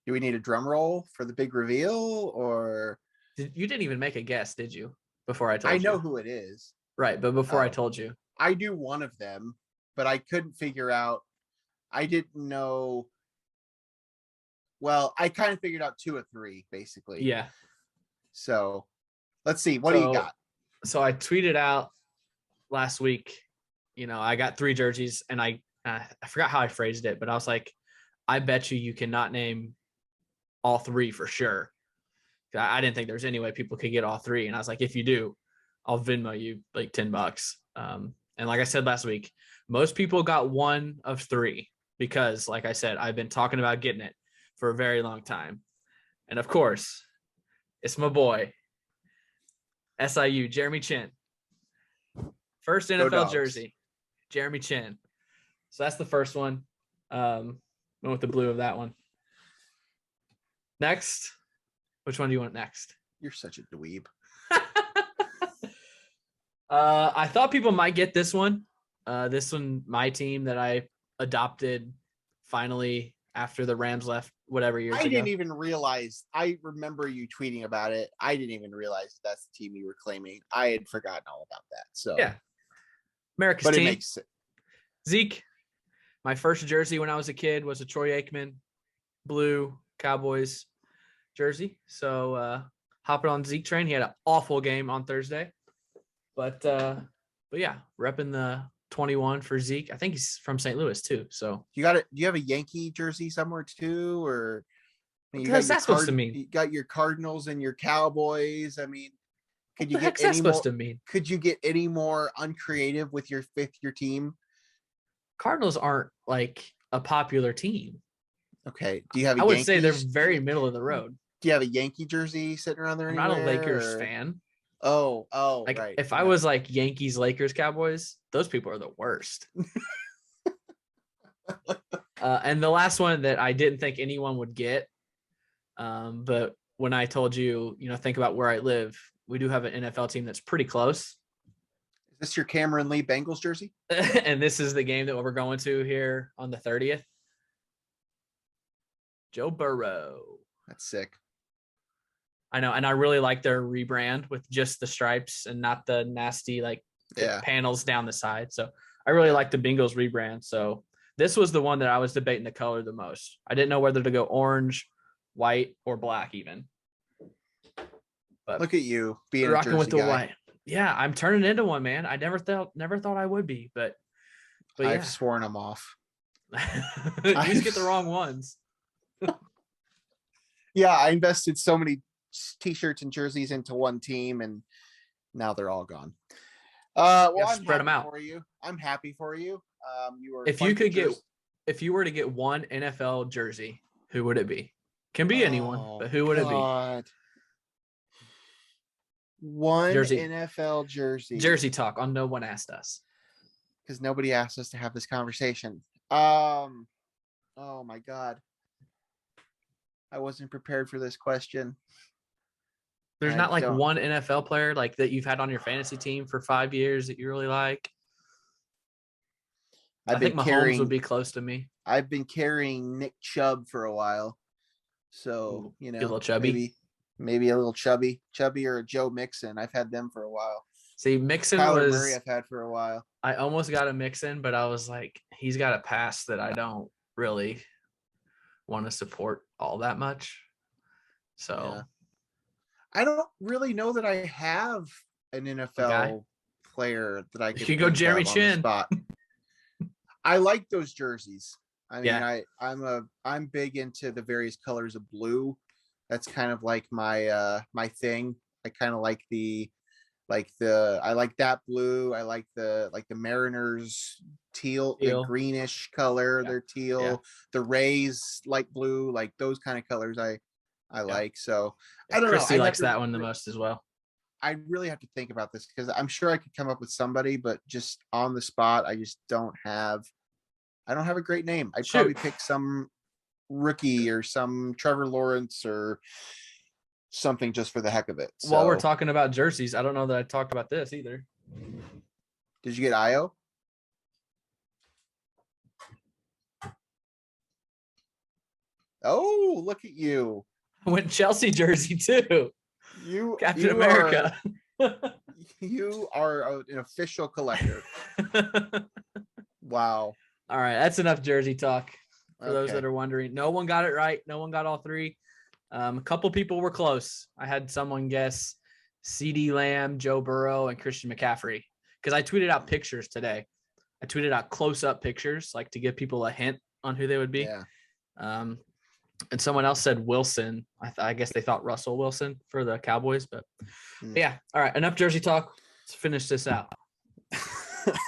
Do we need a drum roll for the big reveal, or you didn't even make a guess, did you? Before I told you. I know who it is. Right, but before I told you. I knew one of them, but I couldn't figure out. I didn't know. Well, I kind of figured out 2 or 3, basically. Yeah. So let's see. What do you got? So I tweeted out last week, I got 3 jerseys, and I forgot how I phrased it, but I was like, I bet you cannot name all 3 for sure. I didn't think there was any way people could get all 3. And I was like, if you do, I'll Venmo you like $10. And like I said last week, most people got 1 of 3 because, like I said, I've been talking about getting it for a very long time. And of course, it's my boy, SIU, Jeremy Chin. First NFL jersey, Jeremy Chin. So that's the first one. Went with the blue of that one. Next, which one do you want next? You're such a dweeb. I thought people might get this one. This one, my team that I adopted finally after the Rams left, whatever years ago. I didn't even realize. I remember you tweeting about it. I didn't even realize that's the team you were claiming. I had forgotten all about that. So yeah, America's but team. It makes sense. Zeke, my first jersey when I was a kid was a Troy Aikman blue Cowboys jersey. So hopping on Zeke train. He had an awful game on Thursday. But yeah, repping the 21 for Zeke. I think he's from St. Louis too. So you got it. Do you have a Yankee jersey somewhere too, or what's that supposed to mean? You got your Cardinals and your Cowboys. I mean, could you get any more? Could you get any more uncreative with your team? Cardinals aren't like a popular team. Okay. Do you have? I would say they're very middle of the road. Do you have a Yankee jersey sitting around there? I'm not a Lakers fan. Oh, like right. If I was like Yankees, Lakers, Cowboys, those people are the worst. And the last one that I didn't think anyone would get, but when I told you, think about where I live, we do have an NFL team that's pretty close. Is this your Cameron Lee Bengals jersey? And this is the game that we're going to here on the 30th. Joe Burrow. That's sick. I know, and I really like their rebrand with just the stripes and not the nasty panels down the side. So I really like the Bengals rebrand. So this was the one that I was debating the color the most. I didn't know whether to go orange, white, or black even. But look at you being rocking a Jersey with the guy. white. Yeah, I'm turning into one, man. I never thought I would be, but yeah. I've sworn I'm off. You just get the wrong ones. Yeah, I invested so many t-shirts and jerseys into one team, and now they're all gone. Well, I'm spread them out for you. I'm happy for you. If you were to get one NFL jersey, who would it be? Can be anyone, but who would it be? One jersey. NFL jersey. Jersey talk on No One Asked Us. Because nobody asked us to have this conversation. Oh my God. I wasn't prepared for this question. There's not like one NFL player like that you've had on your fantasy team for 5 years that you really like. I think Mahomes would be close to me. I've been carrying Nick Chubb for a while. So, a little chubby. Maybe a little chubby or a Joe Mixon. I've had them for a while. See, Mixon Kyler Murray I've had for a while. I almost got a Mixon, but I was like, he's got a pass that I don't really want to support all that much. So I don't really know that I have an NFL player that I could You go Jeremy think of Chin. on the spot. I like those jerseys. I mean, Yeah. I'm big into the various colors of blue. That's kind of like my my thing. I kind of like I like that blue. I like the Mariners teal, the greenish color. They're teal. Yeah. The Rays light blue, like those kind of colors. I like. So I don't know. Christy likes that one the most as well. I really have to think about this because I'm sure I could come up with somebody, but just on the spot, I just don't have a great name. I'd probably pick some rookie or some Trevor Lawrence or something just for the heck of it. So, while we're talking about jerseys, I don't know that I talked about this either. Did you get Io? Oh, look at you. I went Chelsea jersey too. Captain America. You are an official collector. Wow. All right, that's enough jersey talk for those that are wondering. No one got it right. No one got all three. A couple people were close. I had someone guess CeeDee Lamb, Joe Burrow, and Christian McCaffrey because I tweeted out pictures today. I tweeted out close-up pictures, like to give people a hint on who they would be. Yeah. And someone else said Wilson. I guess they thought Russell Wilson for the Cowboys, but yeah. All right, enough jersey talk. Let's finish this out.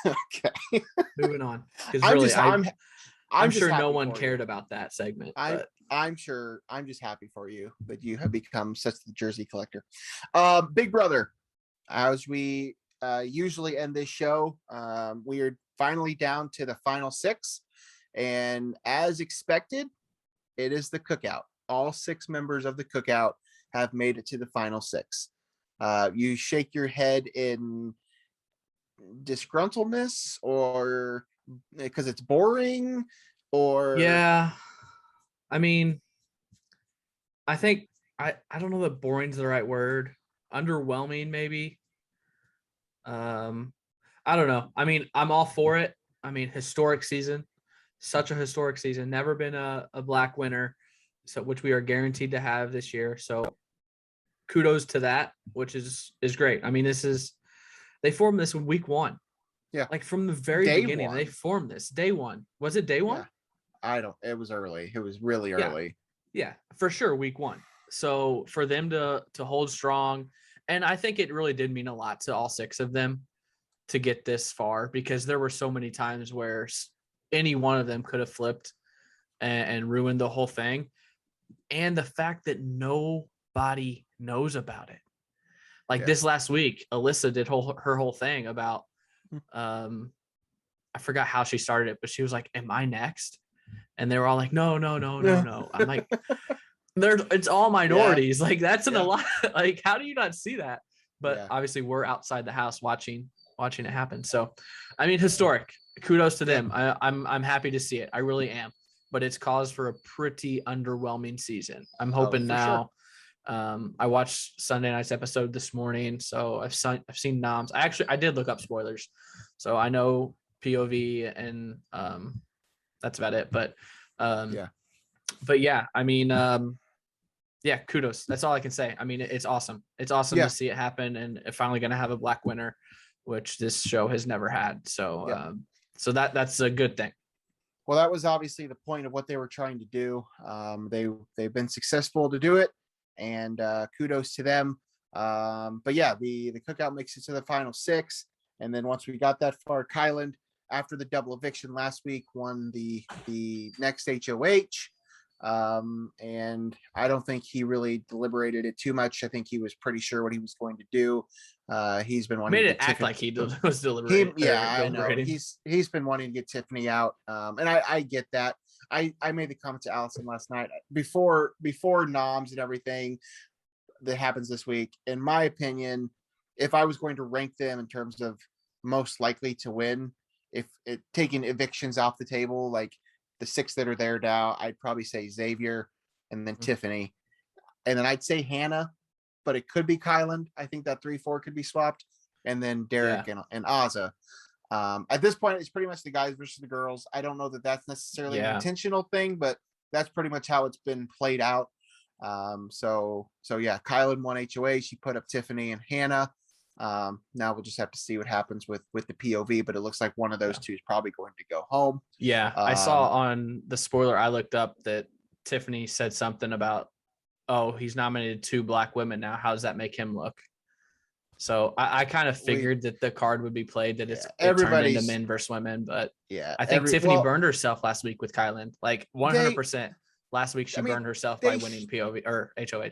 Okay. Moving on. Because really, I'm sure no one cared about that segment. I'm sure. I'm just happy for you that you have become such the jersey collector. Big brother, as we usually end this show, we are finally down to the final six. And as expected, it is the cookout. All 6 members of the cookout have made it to the final 6. You shake your head in disgruntledness or because it's boring or yeah. I mean, I think I don't know that boring's the right word. Underwhelming, maybe. I don't know. I mean, I'm all for it. I mean, historic season, such a historic season. Never been a black winner, so which we are guaranteed to have this year. So kudos to that, which is great. I mean, they formed this in week 1. Yeah. Like from the very beginning, they formed this day 1. Was it day 1? Yeah. It was early. It was really early. Yeah, for sure. Week 1. So for them to hold strong, and I think it really did mean a lot to all 6 of them to get this far because there were so many times where any one of them could have flipped and ruined the whole thing. And the fact that nobody knows about it. Like this last week, Alyssa did her whole thing about, I forgot how she started it, but she was like, "Am I next?" And they were all like, no. I'm like, it's all minorities. Yeah. Like that's a lot. Like, how do you not see that? But obviously we're outside the house watching it happen. So, I mean, historic. Kudos to them. I'm happy to see it. I really am. But it's cause for a pretty underwhelming season. I'm hoping now. Sure. I watched Sunday night's episode this morning, so I've seen noms. I did look up spoilers, so I know POV and that's about it. But I mean, kudos. That's all I can say. I mean, it's awesome. It's awesome to see it happen, and finally going to have a black winner, which this show has never had. So, so that's a good thing. Well, that was obviously the point of what they were trying to do. They've been successful to do it, and kudos to them. But yeah, the cookout makes it to the final 6, and then once we got that far, Kyland, after the double eviction last week, won the next HOH. And I don't think he really deliberated it too much. I think he was pretty sure what he was going to do. He's been wanting to act like he was deliberating. I know. He's been wanting to get Tiffany out. And I get that. I made the comment to Allison last night before noms and everything that happens this week. In my opinion, if I was going to rank them in terms of most likely to win, taking evictions off the table, like the 6 that are there now, I'd probably say Xavier and then Tiffany. And then I'd say Hannah, but it could be Kyland. I think that 3-4 could be swapped. And then Derek and Azza. At this point, it's pretty much the guys versus the girls. I don't know that that's necessarily an intentional thing, but that's pretty much how it's been played out. So yeah, Kylan won HOA. She put up Tiffany and Hannah. Now we'll just have to see what happens with the POV, but it looks like one of those two is probably going to go home. Yeah, I saw on the spoiler I looked up that Tiffany said something about, oh, he's nominated 2 black women now. How does that make him look? So I kind of figured that the card would be played, that it turned into men versus women. But yeah, I think Tiffany burned herself last week with Kylan, like 100%. Last week she burned herself by winning POV or HOH.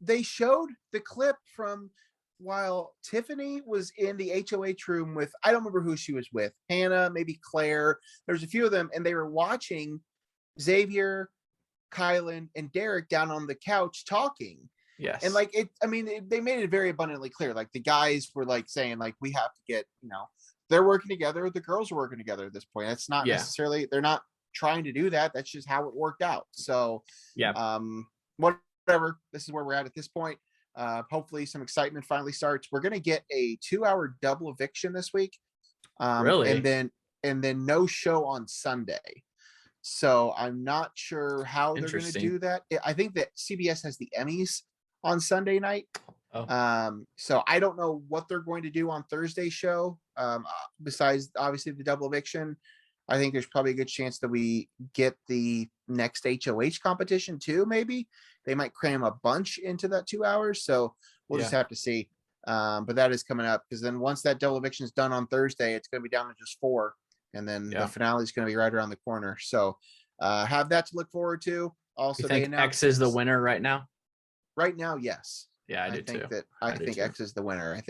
They showed the clip from while Tiffany was in the HOH room with, I don't remember who she was with, Hannah, maybe Claire. There's a few of them, and they were watching Xavier, Kylan, and Derek down on the couch talking. Yes. And like they made it very abundantly clear. Like the guys were like saying, like, we have to get, they're working together. The girls are working together at this point. It's not necessarily, they're not trying to do that. That's just how it worked out. So whatever. This is where we're at this point. Hopefully some excitement finally starts. We're going to get a 2-hour double eviction this week. Really? And then no show on Sunday. So I'm not sure how they're going to do that. I think that CBS has the Emmys on Sunday night. So I don't know what they're going to do on Thursday's show. Besides obviously the double eviction, I think there's probably a good chance that we get the next HOH competition too. Maybe they might cram a bunch into that 2 hours. So we'll just have to see. But that is coming up, because then once that double eviction is done on Thursday, it's going to be down to just 4. And then the finale is going to be right around the corner. So have that to look forward to. Also, you think X is the winner right now? Right now, yes. Yeah, I think too. I think X is the winner. I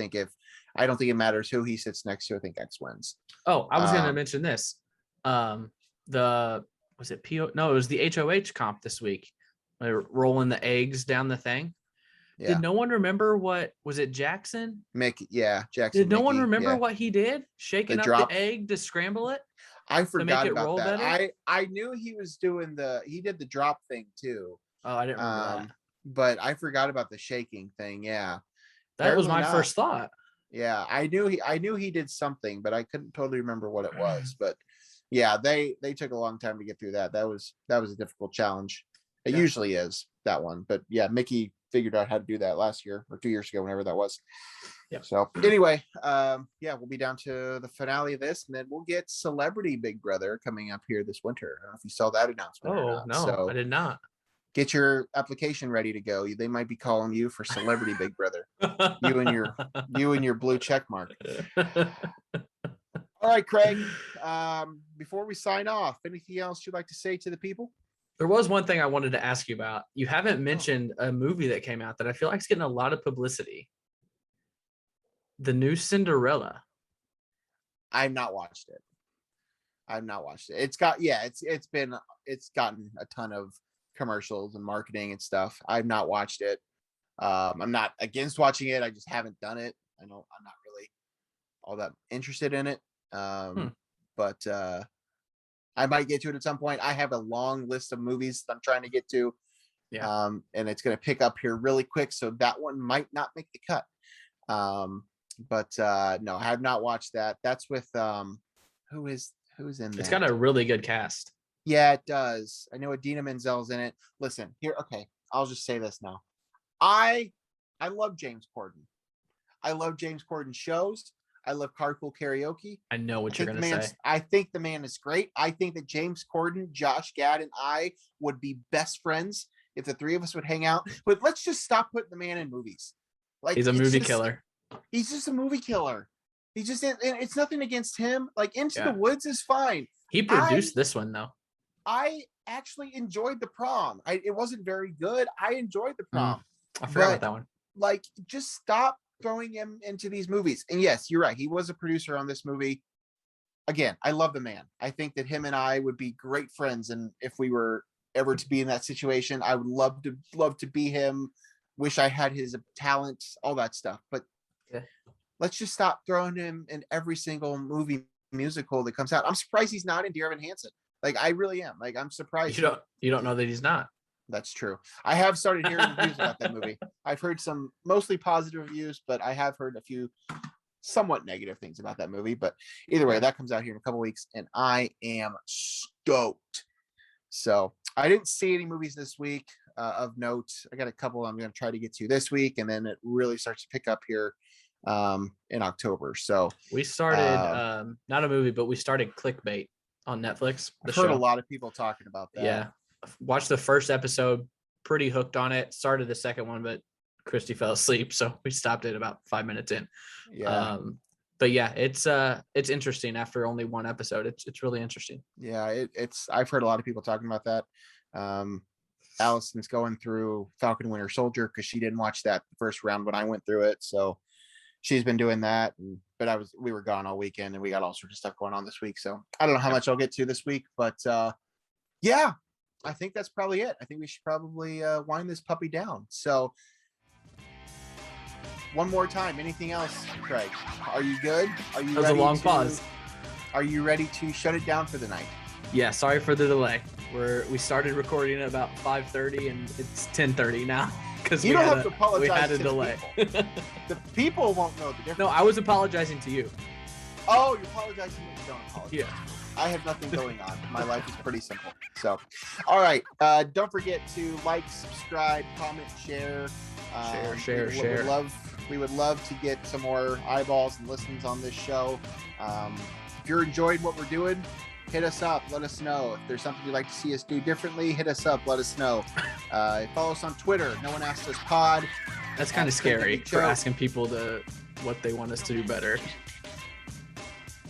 don't think it matters who he sits next to. I think X wins. Oh, I was going to mention this. Was it PO? No, it was the HOH comp this week. They're rolling the eggs down the thing. Yeah. Did no one remember what was it? Jackson? Mickey, Jackson. Did no one remember what he did? Shaking up the egg to scramble it? I forgot about that. Better? I knew he was doing he did the drop thing too. Oh, I didn't remember that. But I forgot about the shaking thing. Yeah. That was my first thought. Yeah, I knew he did something, but I couldn't totally remember what it was. But yeah, they took a long time to get through that. That was a difficult challenge. It usually is, that one. But yeah, Mickey figured out how to do that last year or 2 years ago, whenever that was. Yeah. So anyway, we'll be down to the finale of this, and then we'll get Celebrity Big Brother coming up here this winter. I don't know if you saw that announcement. Oh, no, so I did not. Get your application ready to go. They might be calling you for Celebrity Big Brother. You and your blue check mark. All right, Craig. Before we sign off, anything else you'd like to say to the people? There was one thing I wanted to ask you about. You haven't mentioned a movie that came out that I feel like is getting a lot of publicity. The new Cinderella. I've not watched it. It's gotten a ton of commercials and marketing and stuff. I've not watched it. I'm not against watching it. I just haven't done it. I know I'm not really all that interested in it. But I might get to it at some point. I have a long list of movies I'm trying to get to. Yeah. And it's going to pick up here really quick. So that one might not make the cut. But no, I have not watched that. That's with who's in that? It's got a really good cast. Yeah, it does. I know Idina Menzel's in it. Listen, here, okay, I'll just say this now. I love James Corden. I love James Corden's shows. I love Carpool Karaoke. I know what you're going to say. I think the man is great. I think that James Corden, Josh Gad, and I would be best friends if the three of us would hang out. But let's just stop putting the man in movies. Like, he's a movie killer. He's just a movie killer. He's just, and it's nothing against him. Like, Into the Woods is fine. He produced this one, though. I actually enjoyed The Prom. It wasn't very good. I enjoyed The Prom. I forgot about that one. Like, just stop throwing him into these movies. And yes, you're right. He was a producer on this movie. Again, I love the man. I think that him and I would be great friends. And if we were ever to be in that situation, I would love to be him. Wish I had his talent, all that stuff. But let's just stop throwing him in every single movie musical that comes out. I'm surprised he's not in Dear Evan Hansen. Like, I really am. Like, I'm surprised. You don't know that he's not. That's true. I have started hearing reviews about that movie. I've heard some mostly positive reviews, but I have heard a few somewhat negative things about that movie. But either way, that comes out here in a couple weeks, and I am stoked. So I didn't see any movies this week. of note. I got a couple I'm going to try to get to this week, and then it really starts to pick up here in October. So we started not a movie, but we started Clickbait on Netflix. I've heard a lot of people talking about that. Yeah, watched the first episode, pretty hooked on it. Started the second one, but Christy fell asleep, so we stopped it about 5 minutes in. Yeah. But yeah, it's interesting after only one episode. It's really interesting. Yeah, I've heard a lot of people talking about that. Allison's going through Falcon Winter Soldier because she didn't watch that the first round when I went through it. So she's been doing that. But we were gone all weekend, and we got all sorts of stuff going on this week. So I don't know how much I'll get to this week, but yeah, I think that's probably it. I think we should probably wind this puppy down. So one more time, anything else, Craig? Are you good? Are you? That was a long pause. Are you ready to shut it down for the night? Yeah, sorry for the delay. We started recording at about 5:30 and it's 10:30 now because you don't have to apologize. We had a delay. The people won't know the difference. No, I was apologizing to you. Oh, you're apologizing to me. Don't apologize. Yeah. I have nothing going on. My life is pretty simple. So, all right. Don't forget to like, subscribe, comment, share. Share. We would love to get some more eyeballs and listens on this show. If you're enjoying what we're doing, hit us up. Let us know. If there's something you'd like to see us do differently, hit us up. Let us know. Follow us on Twitter. No One Asked Us Pod. That's kind of scary for asking people what they want us to do better.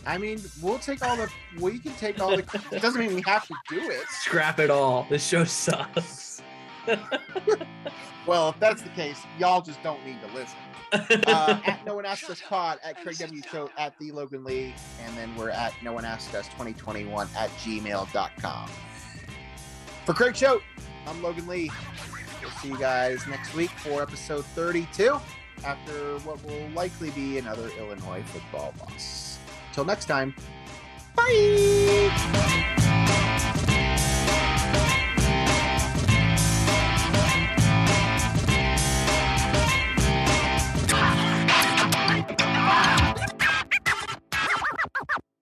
I mean, we can take all the, it doesn't mean we have to do it. Scrap it all. This show sucks. Well, if that's the case, y'all just don't need to listen. At No One Asked Us Pod, at Craig W. Choate, at the Logan Lee, and then we're at No One Asked Us 2021 at gmail.com. For Craig Choate, I'm Logan Lee. We'll see you guys next week for episode 32 after what will likely be another Illinois football loss. Till next time, bye!